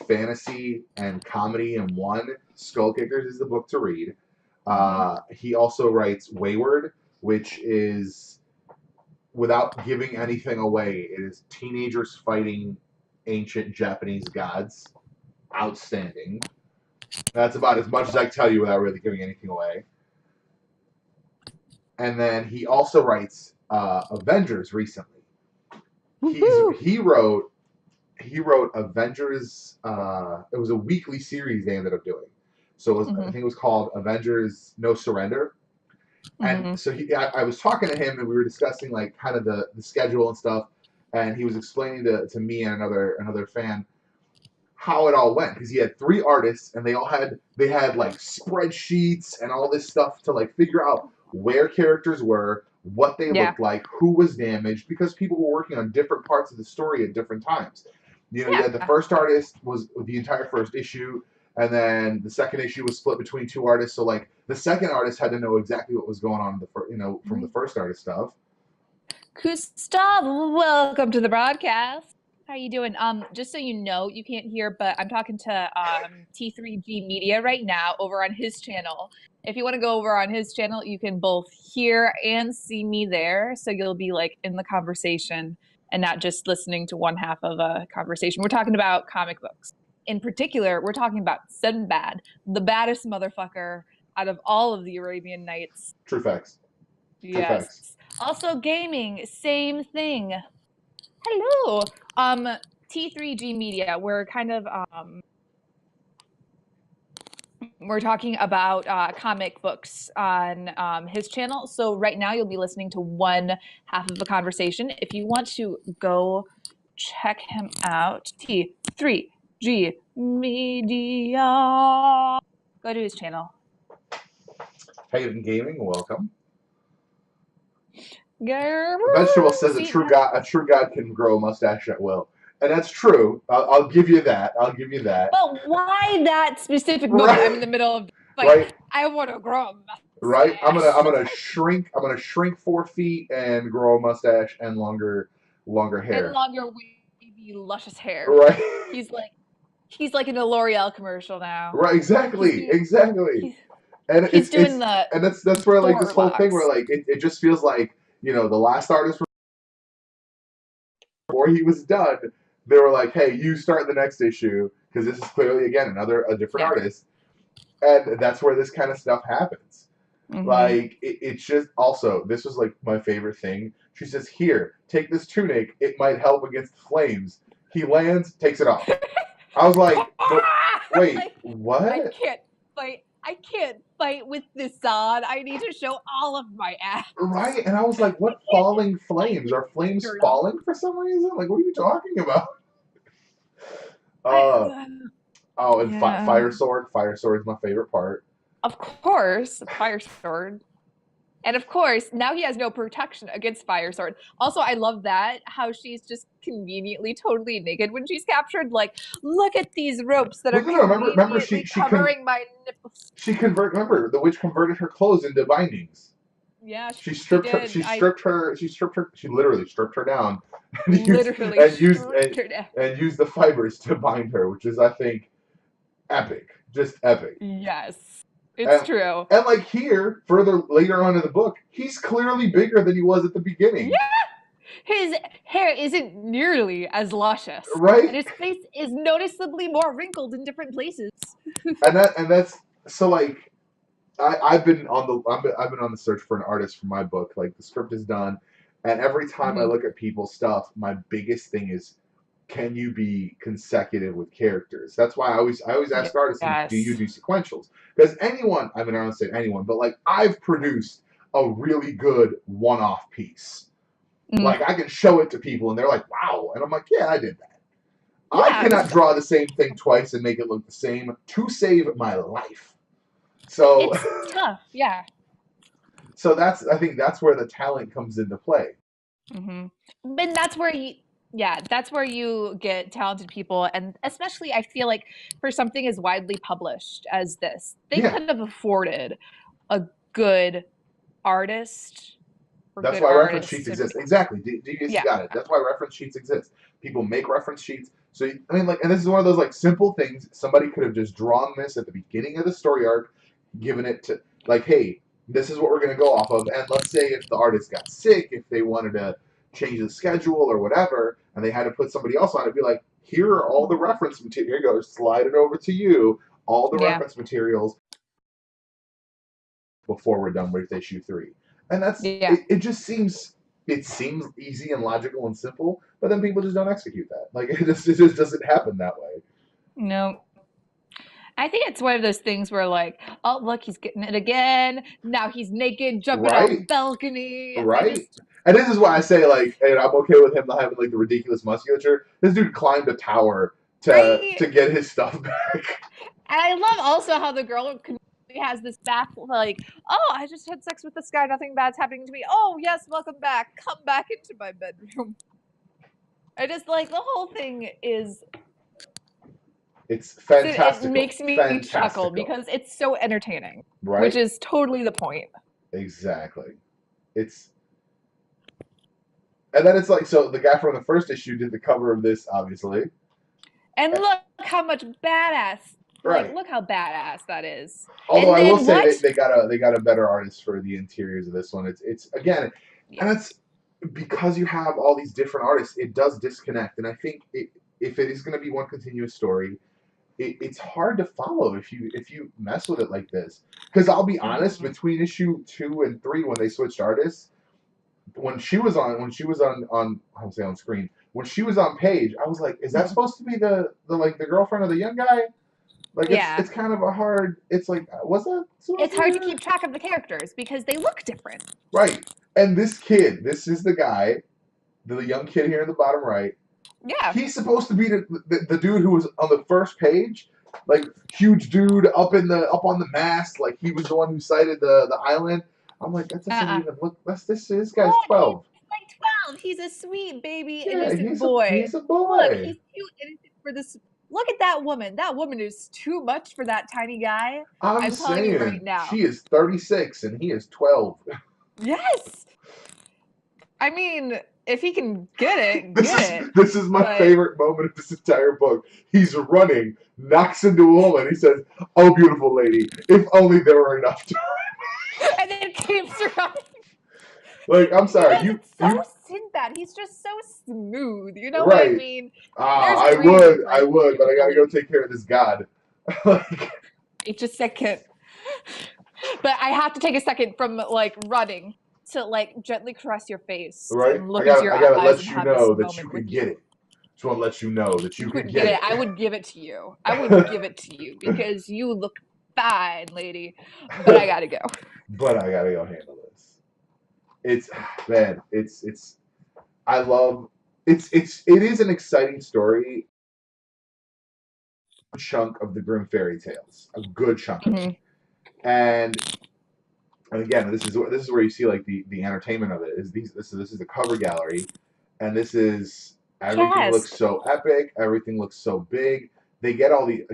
fantasy and comedy in one, Skull Kickers is the book to read.
Mm-hmm.
He also writes Wayward, which is without giving anything away, it is teenagers fighting ancient Japanese gods. Outstanding. That's about as much as I can tell you without really giving anything away. And then he also writes Avengers recently. He wrote Avengers. It was a weekly series they ended up doing. So I think it was called Avengers No Surrender. And
Mm-hmm.
so I was talking to him and we were discussing like kind of the schedule and stuff. And he was explaining to me and another fan how it all went because he had three artists and they had like spreadsheets and all this stuff to like figure out where characters were, what they
Yeah.
looked like, who was damaged because people were working on different parts of the story at different times. You know, you had the first artist was the entire first issue, and then the second issue was split between two artists. So like the second artist had to know exactly what was going on in from the first artist stuff.
Gustav, welcome to the broadcast. How are you doing? Just so you know, you can't hear, but I'm talking to T3G Media right now over on his channel. If you want to go over on his channel, you can both hear and see me there. So you'll be like in the conversation and not just listening to one half of a conversation. We're talking about comic books. In particular, we're talking about Sinbad, the baddest motherfucker out of all of the Arabian Nights.
True facts.
Yes.
facts.
Also, gaming, same thing. Hello. T3G Media. We're kind of we're talking about comic books on his channel. So right now you'll be listening to one half of a conversation. If you want to go check him out, T3G Media. Go to his channel.
Haven Gaming, welcome.
Girl,
Vegetable says
see,
a true god can grow a mustache at will, and that's true. I'll give you that. I'll give you that.
but why that specific moment?
Right.
I'm in the middle of like
Right.
I want to grow a mustache.
Right. I'm gonna shrink. I'm gonna shrink 4 feet and grow a mustache and longer hair.
And longer wavy luscious hair.
Right.
He's like in a L'Oreal commercial now.
Right. Exactly. Exactly. And
He's doing the
and that's where like this whole thing where
locks.
like it just feels like, you know, the last artist before he was done, they were like, hey, you start the next issue because this is clearly again a different artist, and that's where this kind of stuff happens.
Mhm.
Like it's just also this was like my favorite thing. She says, here, take this tunic, it might help against the flames. He lands, takes it off. I was like, but wait, what?
I can't fight with this on. I need to show all of my ass.
Right? And I was like, what falling flames? Are flames falling for some reason? Like, what are you talking about? And fire sword. Fire sword is my favorite part.
Of course, fire sword. And of course, now he has no protection against fire sword. Also, I love that, how she's just conveniently totally naked when she's captured. Like, look at these ropes that are conveniently covering my nipples.
Remember, the witch converted her clothes into bindings.
Yeah,
she stripped her. She literally stripped her down and used the fibers to bind her, which is, I think, epic. Just epic.
Yes. It's true.
And like here, further later on in the book, he's clearly bigger than he was at the beginning.
Yeah. His hair isn't nearly as luscious.
Right.
And his face is noticeably more wrinkled in different places.
and that's so like I've been on the search for an artist for my book. Like the script is done, and every time I look at people's stuff, my biggest thing is, can you be consecutive with characters? That's why I always ask artists, do you do sequentials? Because I don't say anyone, but like I've produced a really good one-off piece. Like I can show it to people and they're like, wow. And I'm like, yeah, I did that. Yeah, I cannot draw the same thing twice and make it look the same to save my life. So
it's tough, yeah.
So I think that's where the talent comes into play.
Mm-hmm. And that's where you get talented people, and especially I feel like for something as widely published as this, they could have afforded a good artist.
That's why reference sheets exist. Exactly. You got it. That's why reference sheets exist. People make reference sheets. So I mean, like, and this is one of those like simple things. Somebody could have just drawn this at the beginning of the story arc, given it to like, hey, this is what we're going to go off of. And let's say if the artist got sick, if they wanted to change the schedule or whatever, and they had to put somebody else on it, be like, here are all the reference material. Here you go, slide it over to you. All the reference materials before we're done with issue 3. And that's it just seems easy and logical and simple, but then people just don't execute that. Like it just doesn't happen that way.
No. I think it's one of those things where like, oh look, he's getting it again. Now he's naked, jumping off the balcony.
Right. And this is why I say like, and I'm okay with him not having like the ridiculous musculature. This dude climbed a tower to get his stuff back.
And I love also how the girl has this back like, oh, I just had sex with this guy, nothing bad's happening to me. Oh yes, welcome back, come back into my bedroom. I just like the whole thing is,
it's fantastic.
It makes me chuckle because it's so entertaining, which is totally the point.
Exactly. And then it's like, so the guy from the first issue did the cover of this, obviously.
And look how much badass. Like, look how badass that is.
Although I will say they got a better artist for the interiors of this one. It's again, and it's because you have all these different artists, it does disconnect. And I think if it is going to be one continuous story, it's hard to follow if you mess with it like this. Because I'll be honest, between issue 2 and 3, when they switched artists, when she was on I was saying on screen, when she was on page, I was like, is that supposed to be the like the girlfriend of the young guy? Like
Yeah.
it's kind of a hard. It's like, was that supposed
It's
to be
hard to
her?
keep track of the characters because they look different.
Right. And this kid, this is the guy, the young kid here in the bottom right.
Yeah.
He's supposed to be the dude who was on the first page, like huge dude up on the mast, like he was the one who sighted the island. I'm like, that doesn't even look. This guy's
Look,
12.
he's like 12. He's a sweet baby,
Yeah,
innocent boy.
he's a
Look,
boy.
he's too innocent for this. Look at that woman. That woman is too much for that tiny guy.
I'm
telling you right
saying
now.
she is 36 and he is 12.
Yes. I mean, if he can get it,
This is my favorite moment of this entire book. He's running, knocks into a woman. He says, "Oh, beautiful lady, if only there were enough time."
And then keeps running.
Like, I'm sorry,
it's so Sinbad. He's just so smooth. You know
right.
what I mean?
I would, but I gotta go take care of this god.
It's a second. But I have to take a second from like running to like gently caress your face
right?
and look into your eyes.
I gotta let
and
you
have
know
this
that you
moment
can
with
get it. Just want to let you know that you can get it.
I would give it to you. I would give it to you because you look fine, lady. But I gotta go.
But I gotta go handle this. It's man, it's I love it is an exciting story. A chunk of the Grimm fairy tales, a good chunk of it. And again, this is where you see like the entertainment of it is this is the cover gallery, and this is everything looks so epic, everything looks so big. They get all these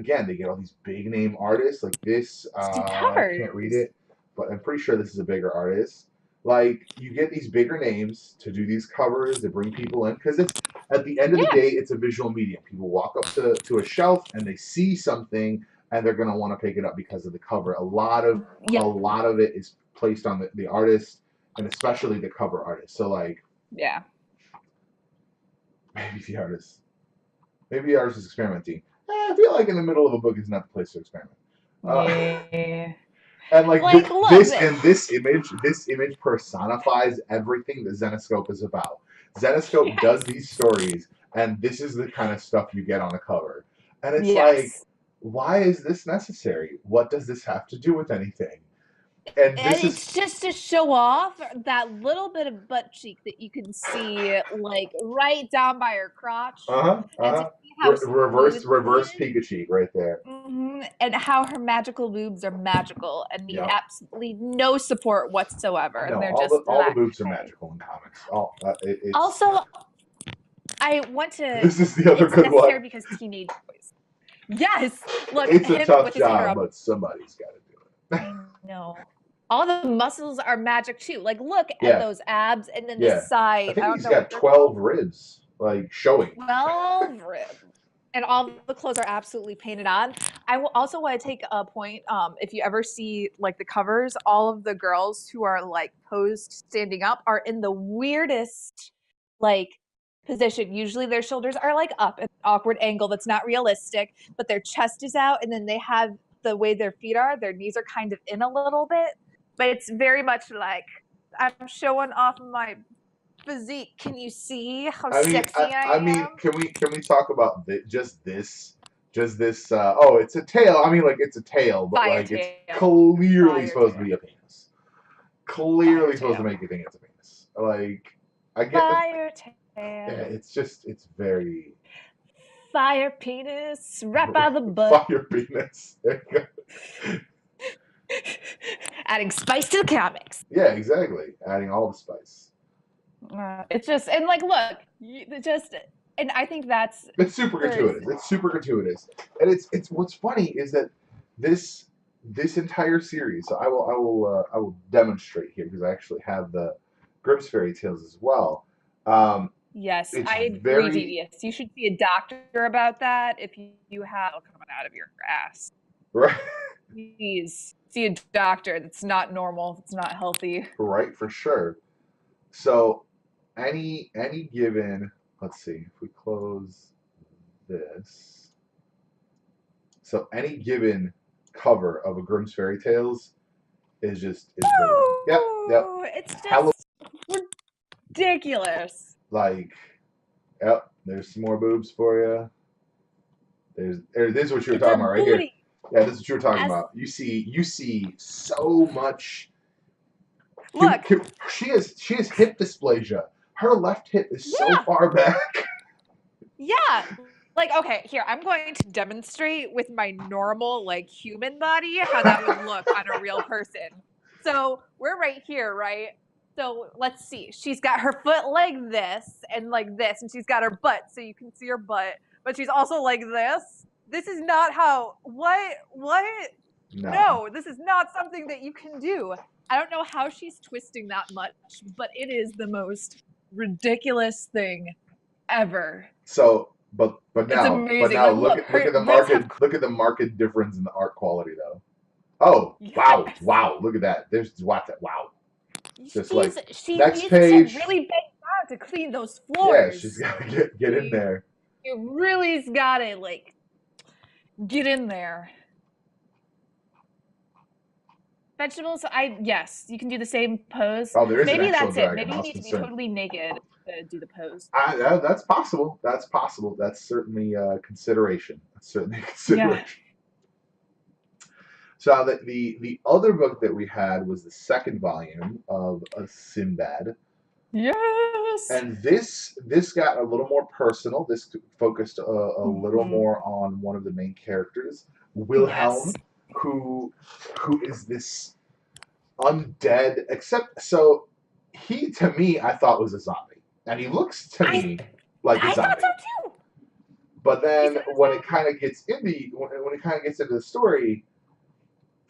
big name artists like this. I can't read it, but I'm pretty sure this is a bigger artist. Like you get these bigger names to do these covers to bring people in because it's at the end of the day it's a visual medium. People walk up to a shelf and they see something and they're gonna want to pick it up because of the cover. A lot of it is placed on the artist and especially the cover artist. So like maybe the artist is experimenting. I feel like in the middle of a book is not the place to experiment. And like this image personifies everything that Zenescope is about. Zenescope does these stories, and this is the kind of stuff you get on a cover. And it's like, why is this necessary? What does this have to do with anything? And
it's just to show off that little bit of butt cheek that you can see, like right down by her crotch.
Reverse peek cheek right there.
And how her magical boobs are magical and need absolutely no support whatsoever.
No,
and they're
all the boobs are magical in comics.
Also, I want to.
This is the other good one.
Because teenage boys. Yes, look,
it's a tough job, but somebody's got to do it.
I know. All the muscles are magic too. Like, look at those abs, and then the side.
I think he's got 12 ribs, like showing.
12 ribs, and all the clothes are absolutely painted on. I will also want to take a point. If you ever see like the covers, all of the girls who are like posed standing up are in the weirdest like position. Usually their shoulders are like up, an awkward angle that's not realistic, but their chest is out, and then they have the way their feet are. Their knees are kind of in a little bit. But it's very much like I'm showing off my physique. Can you see how sexy I am?
I mean, can we talk about just this? Oh, it's a tail. I mean, like it's a tail, but like it's clearly supposed to be a penis. Clearly supposed to make you think it's a penis. Like I get
fire tail.
Yeah, it's very
fire penis right by the butt.
Fire penis.
Adding spice to the comics.
Yeah, exactly. Adding all the spice.
It's just and like look, and I think
it's super gratuitous. It's super gratuitous, and it's what's funny is that this entire series. So I will demonstrate here because I actually have the Grimm's fairy tales as well.
Yes, I agree, devious. You should see a doctor about that if you have it coming out of your ass.
Right.
Please see a doctor. That's not normal. It's not healthy.
Right, for sure. So any given, let's see, if we close this. So any given cover of a Grimm's Fairy Tales is brilliant. Yep, yep.
It's
Hello,
just ridiculous.
like, yep. There's some more boobs for you. This is what you were
It's
talking
a
about right here.
booty.
Yeah, this is what you were talking
As,
about. You see so much.
look,
She has hip dysplasia. Her left hip is so
yeah,
far back.
yeah. Like, okay, here, I'm going to demonstrate with my normal, like, human body how that would look on a real person. So we're right here, right? So let's see. She's got her foot like this, and she's got her butt, so you can see her butt, but she's also like this. This is not how, what? No, this is not something that you can do. I don't know how she's twisting that much, but it is the most ridiculous thing ever.
So, but
It's
now,
amazing. Like, look,
look
her
at the
ribs have.
market difference in the art quality though. Oh,
Yes.
wow, look at that. There's what that. Wow. Just like
She
next
needs to
page.
really bend down to clean those
Yeah,
floors.
she's got to get in there.
You really's gotta like get in there. Vegetables, yes, you can do the same pose.
Oh, there is
Maybe
an actual
that's it.
dragon.
Maybe
I
you
was
need to be
concerned.
totally naked to do the pose.
That's possible. That's possible. That's certainly a consideration. That's certainly a consideration.
Yeah.
So the other book that we had was the second volume of Sinbad.
Yes.
And this got a little more personal. This focused a little more on one of the main characters, Wilhelm,
Yes.
who is this undead. Except so he to me I thought was a zombie, and he looks to me like a zombie.
I thought so too.
But then when it kind of gets into the story,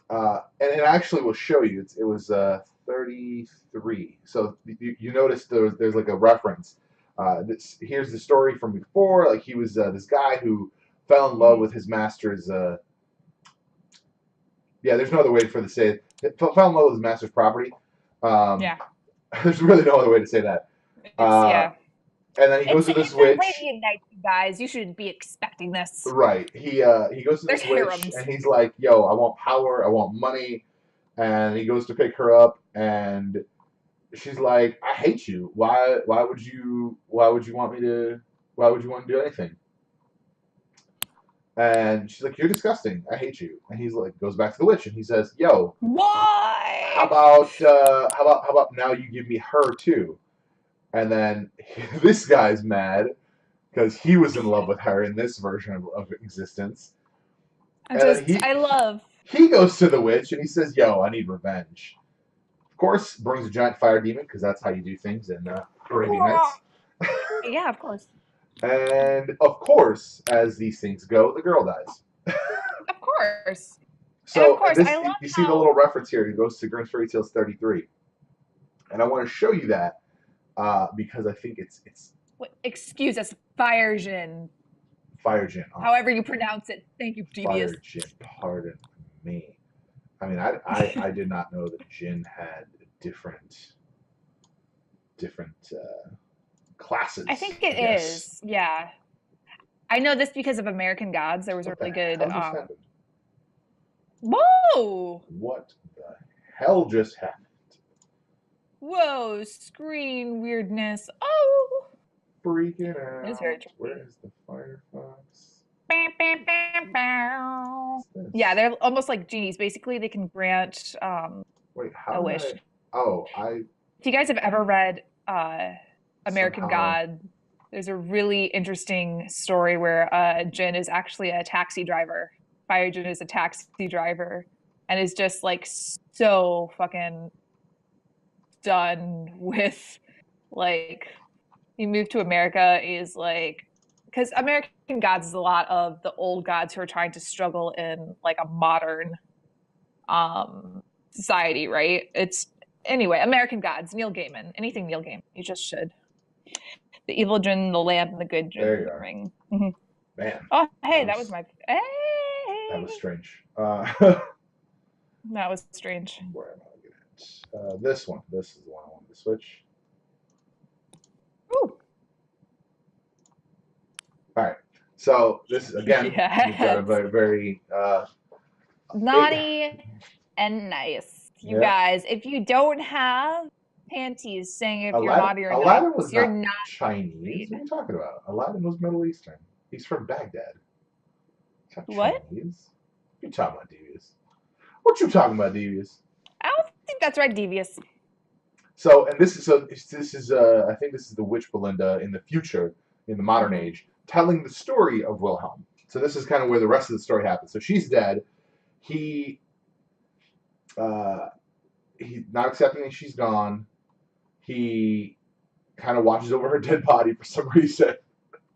and it actually will show you. It was 33. So you notice there's like a reference. Here's the story from before. Like he was this guy who fell in love with his master's. There's no other way for to say it. Fell in love with his master's property.
Yeah.
There's really no other way to say that.
Yeah.
And then he goes to this witch.
Arabian Nights, you guys. You shouldn't be expecting this.
Right. He goes to this witch, and he's like, "Yo, I want power. I want money." And he goes to pick her up, and she's like, "I hate you. Why would you want to do anything?" And she's like, "You're disgusting. I hate you." And he's like, goes back to the witch, and he says, "Yo,
why?
How about now you give me her too?" And then this guy's mad because he was in love with her in this version of existence. He goes to the witch and he says, "Yo, I need revenge." Of course, brings a giant fire demon because that's how you do things in Arabian Nights.
Yeah, of course.
And of course, as these things go, the girl dies.
Of course.
So of course, you see the little reference here. He goes to Grimm's Fairy Tales 33, and I want to show you that because I think it's.
Excuse us, Firejin.
Firejin.
However you pronounce it. Thank you, devious.
Firejin, pardon me. I mean, I did not know that Jin had different classes.
I think it is. Yeah. I know this because of American Gods. There was a really good. Whoa!
What the hell just happened?
Whoa! Screen weirdness. Oh!
Freaking out.
It's very tricky.
Where is the Firefox?
Bam, bam, bam, bam. Yeah, they're almost like genies. Basically, they can grant
Wait,
a wish.
If
you guys have ever read American God, there's a really interesting story where Jin is actually a taxi driver. Firejin is a taxi driver and is just like so fucking done with like he moved to America is like because American Gods is a lot of the old gods who are trying to struggle in like a modern society, right? It's anyway, American Gods, Neil Gaiman. Anything Neil Gaiman, you just should. The evil Jin, the lamp, and the good Jin.
There you are.
Ring.
Man.
Oh, hey, that was my. Hey.
That was strange.
That was strange.
Where am I looking at? This one. This is the one I wanted to switch.
Ooh.
All right. So this is again, we've got a
Yes.
very, very
Naughty and nice. You
yeah.
guys, if you don't have panties saying if you're
Aladdin,
naughty or nice,
Aladdin was
you're
not
not
Chinese.
married.
What are you talking about? Aladdin was Middle Eastern. He's from Baghdad. It's not
What?
Chinese. What you talking about, Devious? What you talking about, Devious?
I don't think that's right, Devious.
So, and this is I think this is the witch Belinda in the future, in the modern age, telling the story of Wilhelm. So this is kind of where the rest of the story happens. So she's dead. He he's not accepting that she's gone. He kind of watches over her dead body for some reason.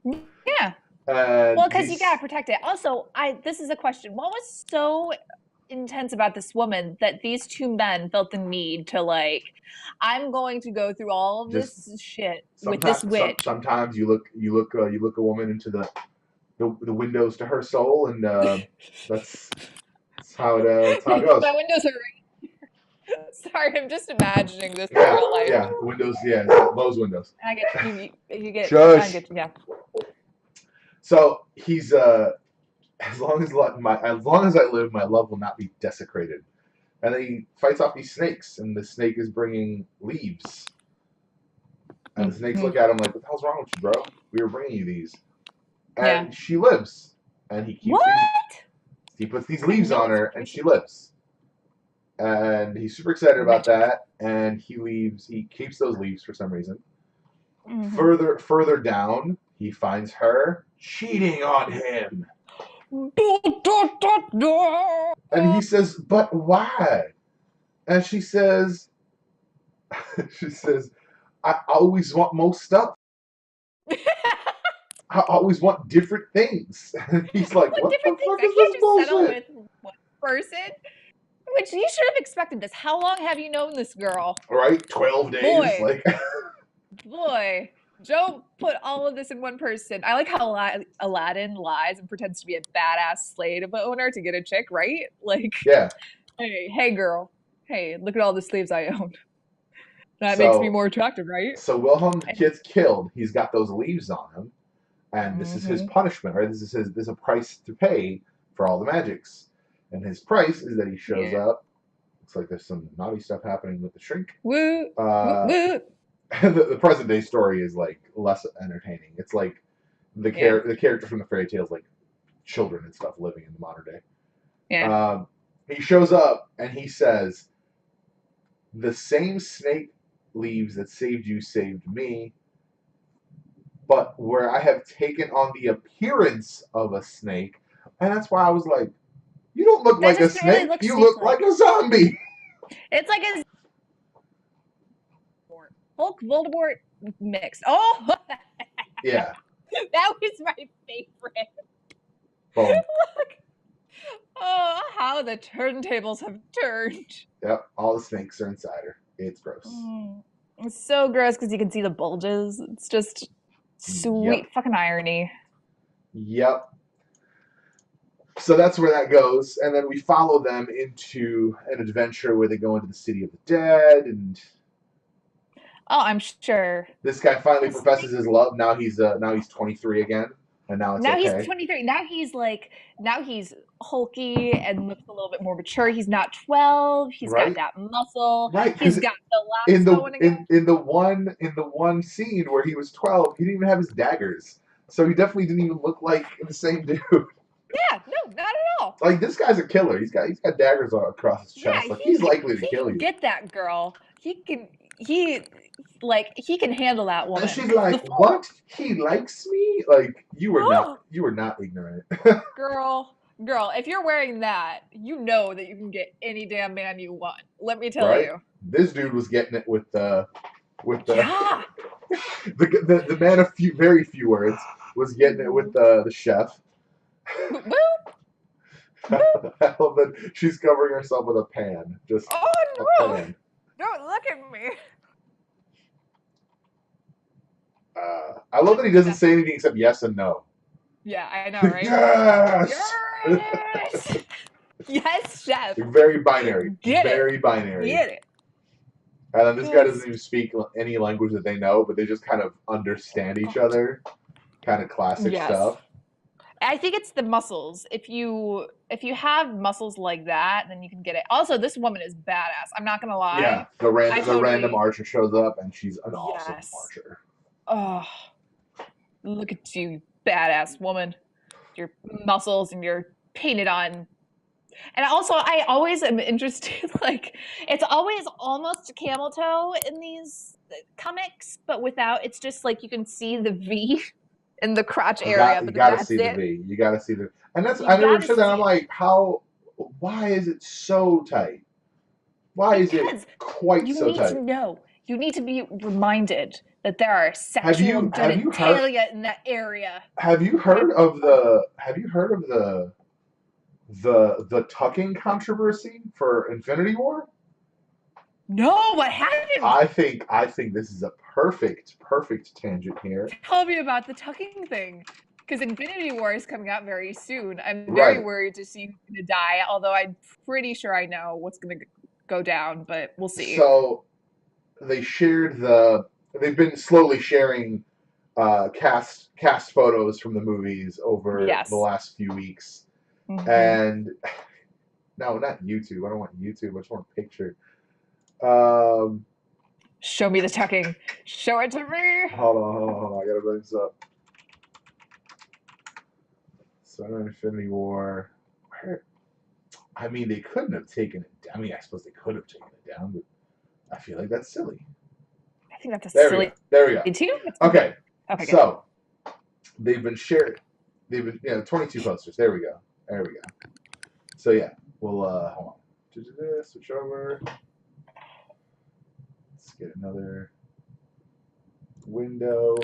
Yeah.
And
Well, because you gotta protect it. Also, this is a question. What was so intense about this woman that these two men felt the need to like, I'm going to go through all of
just
this shit with this witch.
sometimes you look a woman into the windows to her soul, and that's how it goes.
My windows are right here. Sorry, I'm just imagining this in
Yeah,
real life.
yeah, the windows, yeah, those windows.
I get you get
Shush.
I get you, yeah.
So he's as long as I live, my love will not be desecrated. And then he fights off these snakes, and the snake is bringing leaves. And the snakes look at him like, "What the hell's wrong with you, bro? We were bringing you these." And
Yeah.
she lives, and he puts these leaves on her, and she lives. And he's super excited about that, and he keeps those leaves for some reason. Further down, he finds her cheating on him. And he says, "But why?" And she says, "I always want more stuff. I always want different things." And he's like, "What the fuck is this bullshit?"
Settle with one person? Which you should have expected this. How long have you known this girl?
Right? 12 days.
Boy. Boy. Don't put all of this in one person. I like how Aladdin lies and pretends to be a badass slave owner to get a chick, right? Like,
yeah.
Hey, girl. Hey, look at all the slaves I own. That makes me more attractive, right?
So Wilhelm gets killed. He's got those leaves on him, and this is his punishment, right? This is a price to pay for all the magics, and his price is that he shows up. Looks like there's some naughty stuff happening with the shrink.
Woo! Woo!
The present day story is like less entertaining. It's like the character from the fairy tales, like children and stuff living in the modern day.
Yeah.
He shows up and he says, "The same snake leaves that saved you saved me, but where I have taken on the appearance of a snake." And that's why I was like, "You don't look like a snake. Really you look like a zombie."
It's like a Hulk Voldemort mix. Oh,
yeah.
That was my favorite.
Boom.
Look. Oh, how the turntables have turned.
Yep, all the snakes are inside her. It's gross.
It's so gross because you can see the bulges. It's just sweet fucking irony.
Yep. So that's where that goes, and then we follow them into an adventure where they go into the city of the dead, and
I'm sure
this guy finally professes his love. Now he's 23 again, and now it's okay.
He's 23. Now he's hulky and looks a little bit more mature. He's not 12. He's got that muscle.
Right.
He's got the laughs going again.
In the one scene where he was 12, he didn't even have his daggers, so he definitely didn't even look like the same dude.
Yeah, no, not at all.
Like, this guy's a killer. He's got daggers across his chest. Like, he's likely to kill you.
Get that girl. He can handle that woman.
And she's like, "What? He likes me?" Like, you were not ignorant.
Girl, if you're wearing that, you know that you can get any damn man you want. Let me tell you.
This dude was getting it with the the man of very few words was getting it with the chef. I love that she's covering herself with a pan. Just
a pan. Don't look at me.
I love that he doesn't say anything except yes and no.
Yeah, I know, right?
Yes!
Yes, chef.
Very binary. Very binary.
Get it.
And then this guy doesn't even speak any language that they know, but they just kind of understand each other. Kind of classic stuff.
I think it's the muscles. If you have muscles like that, then you can get it. Also, this woman is badass. I'm not gonna
Yeah,
lie. I
the random
totally
archer shows up, and she's an awesome
yes.
archer.
Oh, look at you, badass woman. Your muscles and your painted on. And also, I always am interested. Like, it's always almost camel toe in these comics, but without. It's just like you can see the V in the crotch area,
You
but
got to
that's
see the
it.
V. You got to see the. And that's
You
I never
gotta
understood that.
see
I'm
it
like, how? Why is it so tight? Why is it
because
quite
you
so
need to
tight?
know. You need to be reminded that there are
Have
sexual
you heard?
genitalia in that area.
Have you
Okay.
heard of the? Have you heard of the tucking controversy for Infinity War?
No, what happened?
I think this is a perfect tangent here.
Tell me about the tucking thing. Because Infinity War is coming out very soon. I'm very
Right.
worried to see who's going to die, although I'm pretty sure I know what's going to go down, but we'll see.
So they shared the. They've been slowly sharing cast photos from the movies over the
Yes.
last few weeks,
Hmm.
and no, not YouTube. I don't want YouTube. I just want a picture. Um,
Show me the tucking. Show it to me.
hold on. I gotta bring this up. So Infinity War. Where? I mean, they couldn't have taken it down. I mean, I suppose they could have taken it down, but I feel like that's silly.
I think that's a
There we go.
silly
There we go.
too. That's
Okay.
okay, good.
So they've been shared. They've been 22 posters. There we go. There we go. So yeah, we'll hold on. Switch over. Let's get another window.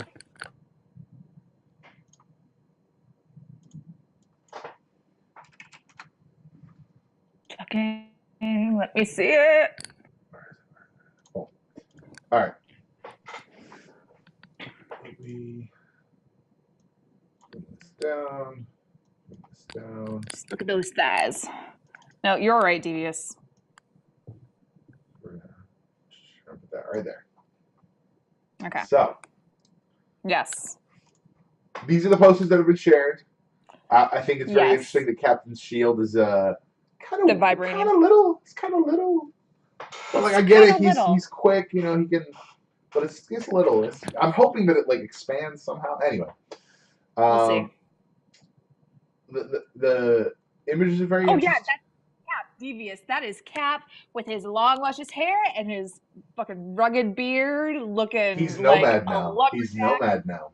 Tucking. Let me see it.
Oh. All right. Let me bring this down. Bring this down.
Just look at those thighs. No, you're right, Devious.
We're gonna put that right there.
Okay.
So
Yes.
these are the posters that have been shared. I think it's very
Yes.
interesting that Captain's shield is
The
kind
vibranium.
of little. It's kind of little. But like
It's
I get
kind
it.
of little.
He's quick. You know he can. But it's little. I'm hoping that it like expands somehow. Anyway,
We'll see.
um, the images are very
Oh yeah,
interesting.
that's Cap. Devious. That is Cap with his long, luscious hair and his fucking rugged beard,
He's
looking like
nomad
a
now. He's
lumberjack.
nomad now.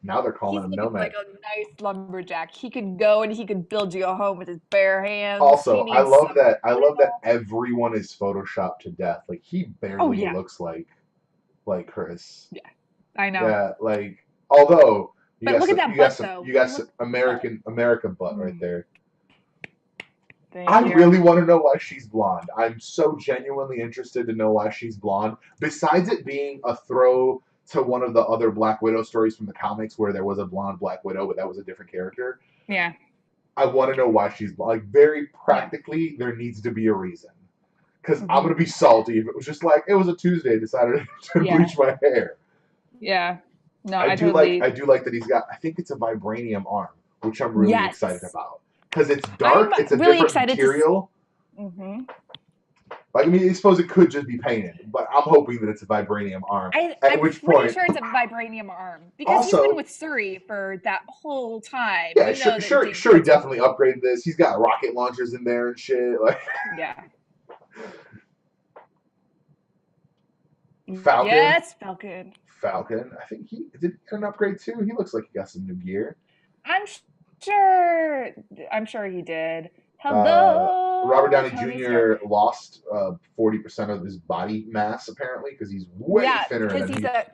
Now they're calling
He's
him
looking like
nomad.
a nice lumberjack. He could go and he could build you a home with his bare hands. He
Also,
needs some
I love that
oil.
everyone is photoshopped to death. Like he
Oh
barely
yeah,
looks like Chris.
yeah, I know.
Yeah, like although
But look at that butt though.
you got some
Look at that.
American butt right
Mm,
there. I
thank you.
really want to know why she's blonde. I'm so genuinely interested to know why she's blonde. Besides it being a throw to one of the other Black Widow stories from the comics where there was a blonde Black Widow, but that was a different character.
Yeah,
I want to know why she's blonde. Like very
yeah.
practically, there needs to be a reason. Because I'm
Hmm.
gonna be salty if it was just like it was a Tuesday, decided to
Yeah,
bleach my hair.
yeah. No, I totally.
I do like that he's got. I think it's a vibranium arm, which I'm really excited
Yes,
about because it's
I'm
dark. It's a
really
different
excited to.
material.
Hmm.
Like I mean, I suppose it could just be painted, but I'm hoping that it's a vibranium arm. At
I'm
which
pretty
point,
sure it's a vibranium arm because he's been
also,
with Suri for that whole time.
yeah,
You know that
sure, he
that's
definitely upgraded this. He's got rocket launchers in there and shit. Like
yeah.
Falcon,
Yes, Falcon.
Falcon. I think he did get an upgrade too. He looks like he got some new gear.
I'm sure. I'm sure he did.
Uh, Robert
Hello,
Downey
Tony Stark.
Jr. lost 40% of his body mass apparently because he's way
Yeah,
thinner
because
than
he's
he.
a.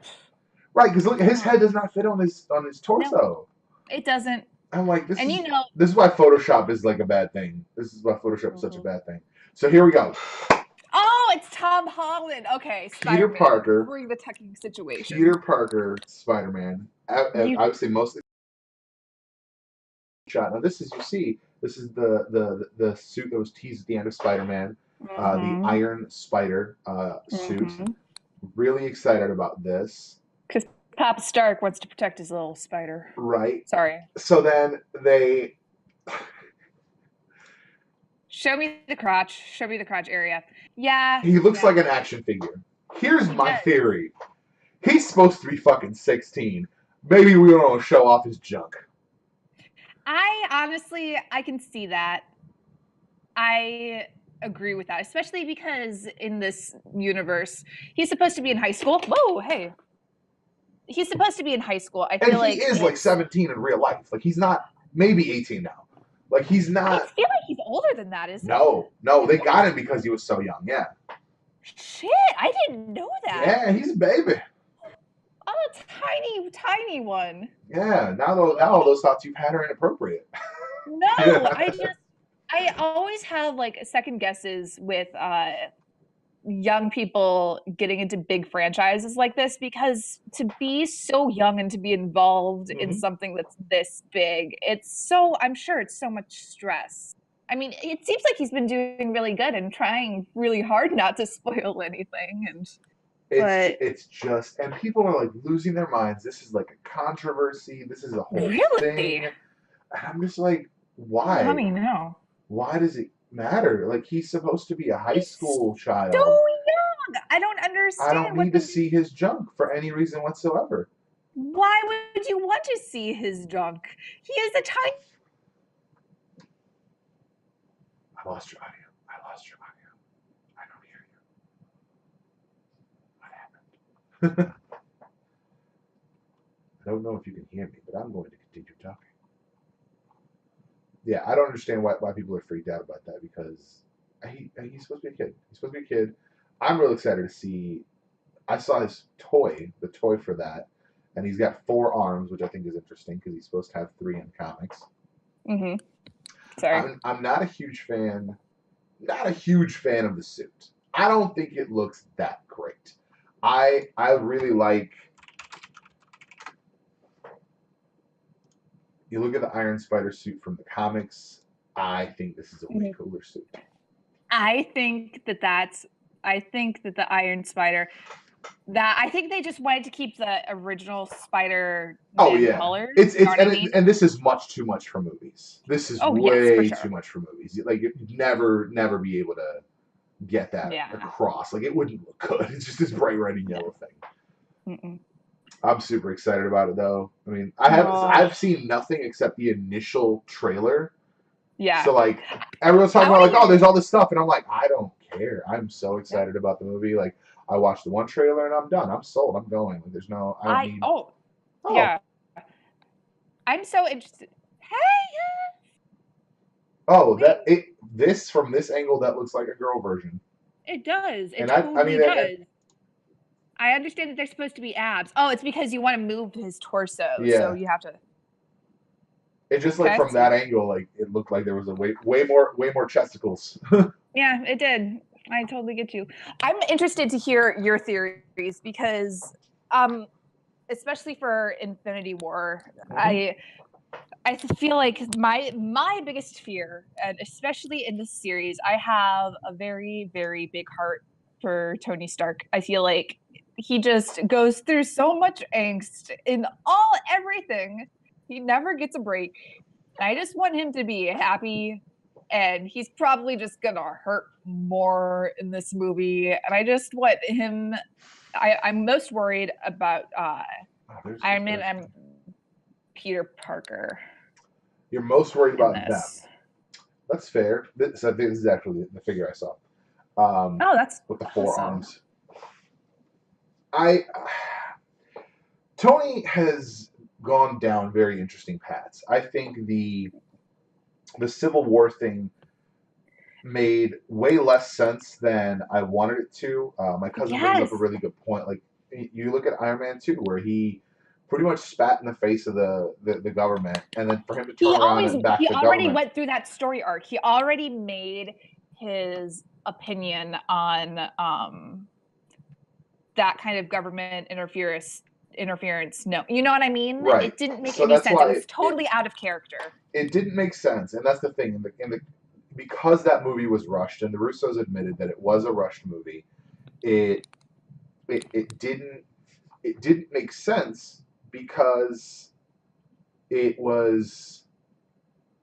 Right, because look, his
Oh,
head does not fit on his
no,
torso.
it doesn't.
I'm like,
And you know.
this is why Photoshop is like a bad thing. This is why Photoshop is such a
Mhm.
bad thing. So here we go.
Oh, it's Tom Holland. Okay,
Peter
Spider-Man.
Parker,
Bring the tucking situation.
Peter Parker, Spider-Man.
You.
I would say mostly shot. Now this is you see, this is the suit that was teased at the end of Spider-Man, the
Mm-hmm.
Iron Spider suit.
Mm-hmm.
Really excited about this.
Because Papa Stark wants to protect his little spider.
Right.
Sorry.
So then they.
Show me the crotch. Show me the crotch area. Yeah.
He looks
yeah.
like an action figure. Here's
He
my
does.
theory. He's supposed to be fucking 16. Maybe we don't show off his junk.
I can see that. I agree with that, especially because in this universe, he's supposed to be in high school. Whoa, hey. He's supposed to be in high school. I
And
feel
he
like
is like 17 in real life. Like he's not, maybe 18 now. Like he's
I
not.
feel like he's older than that, isn't he?
No, they got him because he was so young. Yeah.
Shit, I didn't know that.
Yeah, he's a baby.
I'm a tiny one.
Yeah, now all those thoughts you've had are inappropriate.
No, I always have like second guesses with young people getting into big franchises like this, because to be so young and to be involved in something that's this big, I'm sure it's so much stress. I mean, it seems like he's been doing really good and trying really hard not to spoil anything.
It's just, and people are like losing their minds. This is like a controversy. This is a whole thing. And I'm just like, why?
Tell me now.
Why does it matter? Like he's supposed to be a high school child.
So young. I don't understand.
I don't need to see his junk for any reason whatsoever.
Why would you want to see his junk? He is a tiny.
I lost your audio. I don't hear you. What happened? I don't know if you can hear me, but I'm going to continue talking. Yeah, I don't understand why people are freaked out about that, because he's supposed to be a kid. I'm real excited to see. I saw his toy, the toy for that, and he's got 4 arms, which I think is interesting because he's supposed to have 3 in comics.
Mm-hmm. Sorry.
I'm not a huge fan of the suit. I don't think it looks that great. I really like. You look at the Iron Spider suit from the comics. I think this is a way cooler suit.
I think that the Iron Spider. I think they just wanted to keep the original Spider colors.
And this is much too much for movies. This is way too much for movies. Like you'd never be able to get that across. Like it wouldn't look good. It's just this bright red and yellow thing. Mm-mm. I'm super excited about it though. I mean, I've seen nothing except the initial trailer.
Yeah.
So like everyone's talking about like, oh, there's all this stuff, and I'm like, I don't care. I'm so excited about the movie. Like I watched the one trailer and I'm done. I'm sold. I'm going. Like, there's no.
Yeah. I'm so interested. Hey.
Oh, this from this angle that looks like a girl version.
It does. It totally does. I understand that they're supposed to be abs. Oh, it's because you want to move his torso, so you have to.
It just like from that angle, like it looked like there was a way more chesticles.
Yeah, it did. I totally get you. I'm interested to hear your theories because, especially for Infinity War, I feel like my biggest fear, and especially in this series, I have a very, very big heart for Tony Stark. I feel like he just goes through so much angst in everything. He never gets a break. And I just want him to be happy. And he's probably just gonna hurt more in this movie. And I just want him. I'm most worried about Iron Man and Peter Parker.
You're most worried about them. That's fair. So I think this is actually the figure I saw.
That's
with the 4 arms. Tony has gone down very interesting paths. I think the Civil War thing made way less sense than I wanted it to. My cousin brings up a really good point. Like you look at Iron Man 2, where he pretty much spat in the face of the government, and then for him to turn around and back the government.
He already went through that story arc. He already made his opinion on that kind of government interference. No, you know what I mean?
Right.
It didn't make any sense. It was totally out of character.
It didn't make sense, and that's the thing. Because that movie was rushed, and the Russos admitted that it was a rushed movie. It it didn't make sense because it was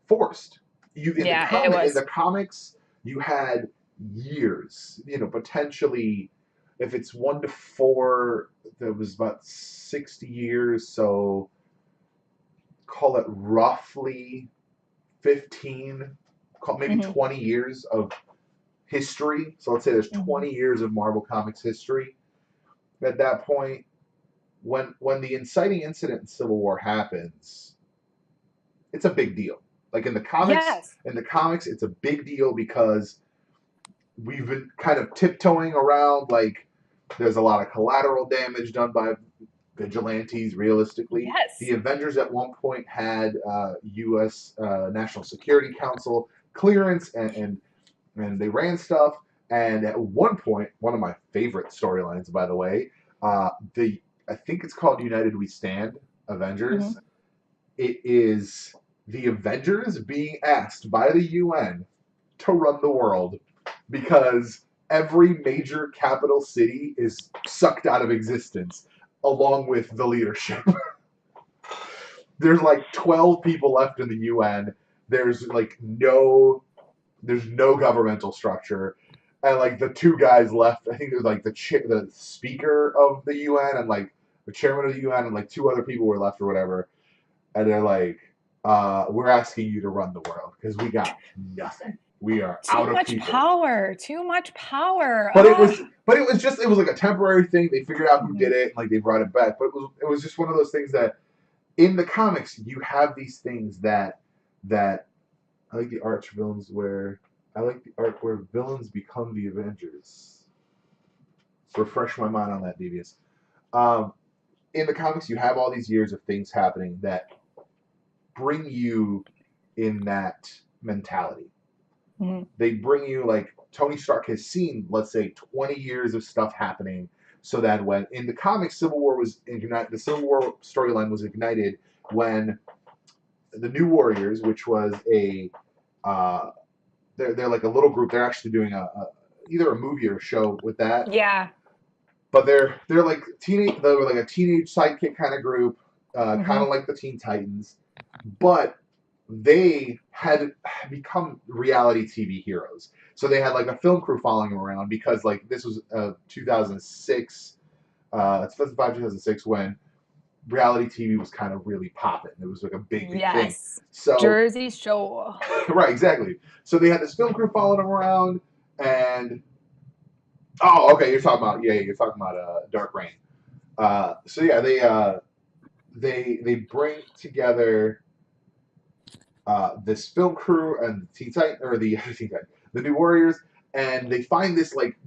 forced. You in
Yeah, it
in
was.
the comics you had years, potentially if it's 1 to 4, that was about 60 years, so call it roughly 15, maybe
Hmm.
20 years of history. So let's say there's
Hmm.
20 years of Marvel Comics history at that point. When the inciting incident in Civil War happens, it's a big deal. Like
Yes.
in the comics, it's a big deal because we've been kind of tiptoeing around. Like there's a lot of collateral damage done by vigilantes. Realistically,
Yes.
the Avengers at one point had U.S. National Security Council clearance, and they ran stuff. And at one point, one of my favorite storylines, by the way, the I think it's called United We Stand
Hmm.
Avengers. It is the Avengers being asked by the UN to run the world because every major capital city is sucked out of existence along with the leadership. There's like 12 people left in the UN. There's like there's no governmental structure. And like the two guys left, I think it was like the speaker of the UN and like the chairman of the UN and like two other people were left or whatever. And they're like, we're asking you to run the world because we got nothing. We are
Too
out of
much
people.
power. Too much power.
But it was like a temporary thing. They figured out who
Mhm.
did it and like they brought it back. But it was just one of those things that in the comics you have these things that I like the arch villains where I like the art where villains become the Avengers. Refresh my mind on that, Devious. Um, in the comics, you have all these years of things happening that bring you in that mentality.
Mhm.
They bring you like Tony Stark has seen, let's say, 20 years of stuff happening, so that when in the comics, Civil War was ignited. The Civil War storyline was ignited when the New Warriors, which was uh, they're like a little group. They're actually doing either a movie or a show with that.
Yeah.
But they're like teenage. They were like a teenage sidekick kind of group, kind
Hmm.
of like the Teen Titans, but they had become reality TV heroes. So they had like a film crew following them around because like this was 2006, 2006 when reality TV was kind of really popping. It was like a big thing.
Yes.
So
Jersey Shore.
right, exactly. So they had this film crew following them around, and oh, okay, you're talking about Dark Reign. So yeah, they bring together this film crew and Teen Titan or the Teen Titan, the New Warriors, and they find this like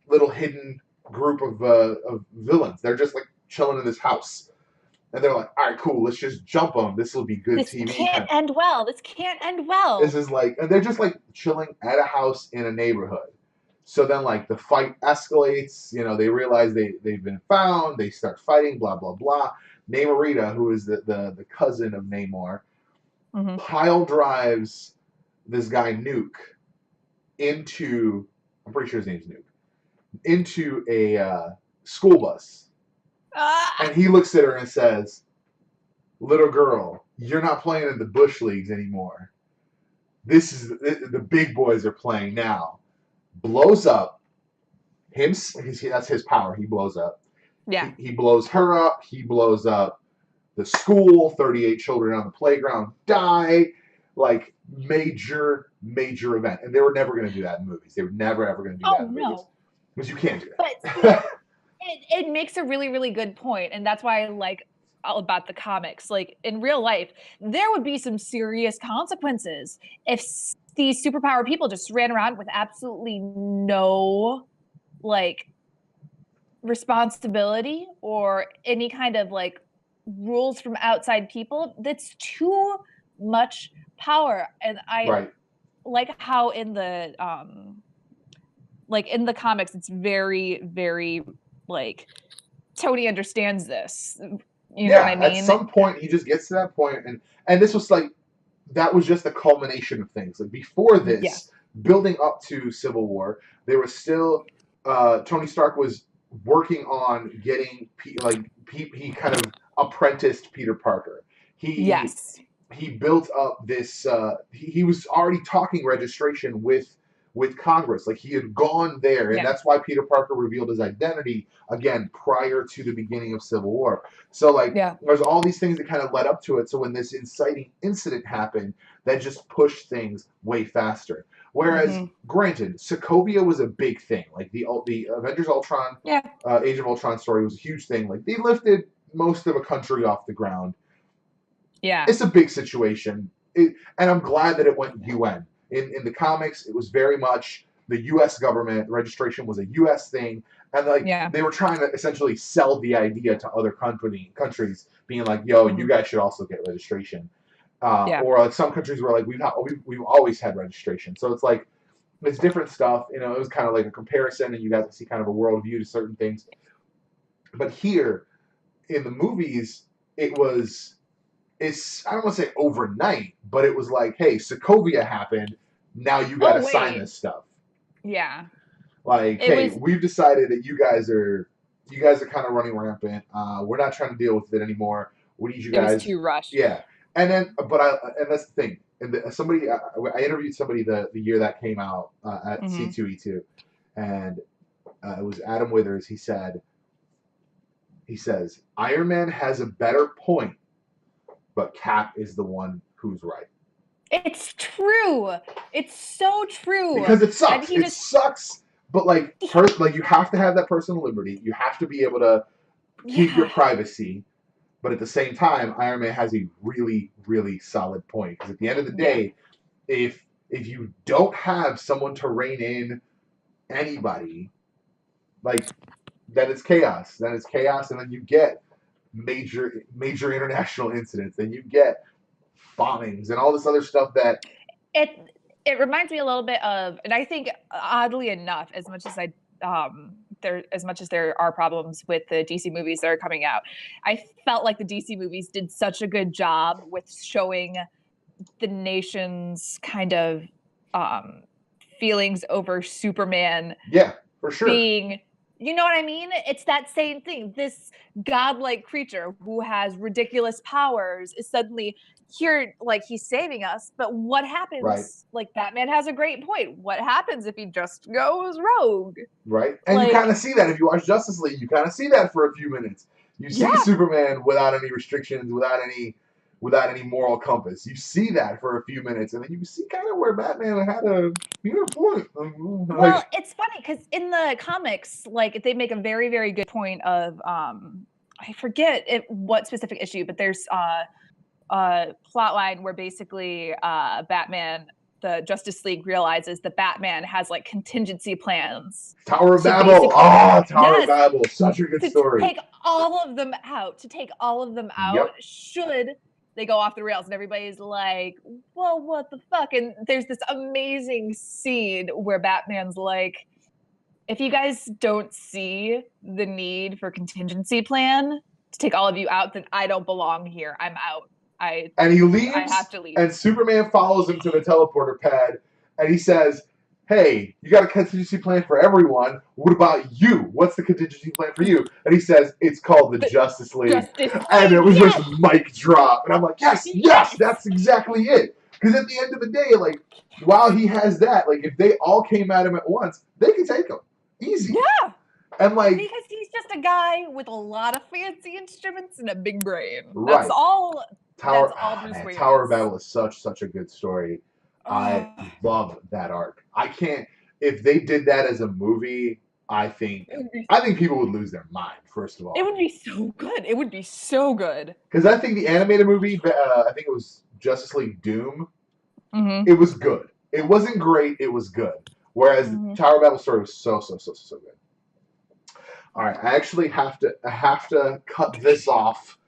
little hidden group of villains. They're just like chilling in this house, and they're like, "All right, cool, let's just jump them. This will be good
This
TV."
can't end well. This can't end
This
well.
is like, and they're just like chilling at a house in a neighborhood. So then, like, the fight escalates. They realize they've been found. They start fighting. Blah blah blah. Namorita, who is the cousin of Namor,
Hmm.
pile drives this guy Nuke into. I'm pretty sure his name's Nuke. Into a school bus,
Ah!
and he looks at her and says, "Little girl, you're not playing in the bush leagues anymore. This is the big boys are playing now." Blows up him. That's his power. He blows up.
Yeah.
He blows her up. He blows up the school. 38 children on the playground die. Like major event, and they were never going to do that in movies. They were never ever going to do that
Oh
in movies
no.
because you can't do
But see,
that.
it makes a really, really good point, and that's why I like all about the comics. Like in real life, there would be some serious consequences if these superpower people just ran around with absolutely no like responsibility or any kind of like rules from outside people. That's too much power, and I
Right.
like how in the comics it's very, very like Tony understands this. You know what I
Yeah. At
mean?
some point, he just gets to that point, and this was like that was just the culmination of things. Like before
Yeah.
this, building up to Civil War, there was still Tony Stark was working on getting he kind of apprenticed Peter Parker. He
Yes.
he built up this. He was already talking registration with Congress. Like he had gone there, and
Yeah.
that's why Peter Parker revealed his identity again prior to the beginning of Civil War. So like
Yeah.
there's all these things that kind of led up to it. So when this inciting incident happened, that just pushed things way faster. Whereas, granted, Sokovia was a big thing. Like the Avengers Ultron,
Yeah.
Age of Ultron story was a huge thing. Like they lifted most of a country off the ground.
Yeah.
It's a big situation, and I'm glad that it went UN. In the comics, it was very much the U.S. government. Registration was a U.S. thing, and like
Yeah.
they were trying to essentially sell the idea to other countries, being like, "Yo, you guys should also get registration."
Yeah.
Or like some countries were like, we've always had registration. So it's like it's different stuff. You know, it was kind of like a comparison, and you guys see kind of a worldview to certain things. But here in the movies, it's I don't want to say overnight, but it was like, hey, Sokovia happened. Now you got to sign this stuff.
Yeah.
Like, hey, we've decided that you guys are kind of running rampant. We're not trying to deal with it anymore. We need you guys.
It was too rushed.
Yeah, and that's the thing. And I interviewed somebody the year that came out at C2E2, and it was Adam Withers. He says Iron Man has a better point, but Cap is the one who's right.
It's true. It's so true.
Because it sucks. It sucks. But like you have to have that personal liberty. You have to be able to keep your privacy. But at the same time, Iron Man has a really, really solid point. Because at the end of the day, if you don't have someone to rein in anybody, like then it's chaos. Then it's chaos, and then you get major international incidents. Then you get bombings and all this other stuff that
it reminds me a little bit of, and I think oddly enough, as much as there are problems with the DC movies that are coming out, I felt like the DC movies did such a good job with showing the nation's kind of feelings over Superman.
Yeah, for sure.
Being, you know what I mean? It's that same thing. This godlike creature who has ridiculous powers is suddenly here, like he's saving us. But what happens?
Right.
Like Batman has a great point. What happens if he just goes rogue?
Right. And you kind of see that if you watch Justice League. You kind of see that for a few minutes. You see Superman without any restrictions, without any moral compass. You see that for a few minutes, and then you see kind of where Batman had a point.
Well, it's funny because in the comics, like they make a very, very good point of I forget what specific issue, but there's a plot line where basically Batman, the Justice League, realizes that Batman has like contingency plans.
Tower of Babel. Oh, Tower of Babel. Such a good story.
To take all of them out, should they go off the rails, and everybody's like, well, what the fuck? And there's this amazing scene where Batman's like, if you guys don't see the need for contingency plan to take all of you out, then I don't belong here. I'm out.
And he leaves.
I have to leave.
And Superman follows him to the teleporter pad, and he says, hey, you got a contingency plan for everyone. What about you? What's the contingency plan for you? And he says, it's called the Justice League. And it was just mic drop. And I'm like, yes, that's exactly it. Because at the end of the day, like, while he has that, like, if they all came at him at once, they can take him. Easy.
Yeah.
And like,
because he's just a guy with a lot of fancy instruments and a big brain.
Right.
That's all.
Tower of Babel is such a good story. I love that arc. I can't. If they did that as a movie, I think people would lose their mind. First of all,
it would be so good. It would be so good.
Because I think the animated movie, I think it was Justice League Doom. It was good. It wasn't great. It was good. Whereas the Tower of Babel story was so good. All right, I actually have to cut this off.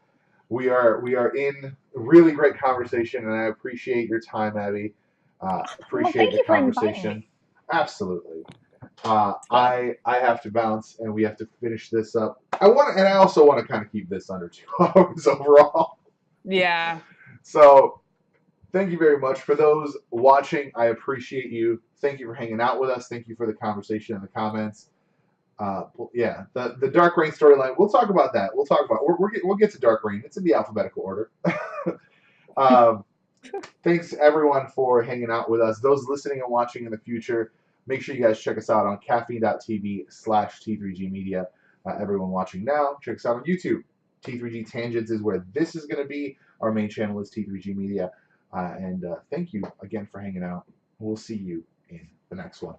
We are in really great conversation, and I appreciate your time, Abby. Appreciate the conversation. Absolutely. I have to bounce, and we have to finish this up. I also want to kind of keep this under 2 hours overall.
Yeah.
So, thank you very much for those watching. I appreciate you. Thank you for hanging out with us. Thank you for the conversation in the comments. Yeah, the Dark Reign storyline. We'll talk about that. We'll get to Dark Reign. It's in the alphabetical order. um, Thanks everyone for hanging out with us. Those listening and watching in the future, make sure you guys check us out on caffeine.tv/T3G Media. Everyone watching now, check us out on YouTube. T3G Tangents is where this is going to be. Our main channel is T3G Media. And thank you again for hanging out. We'll see you in the next one.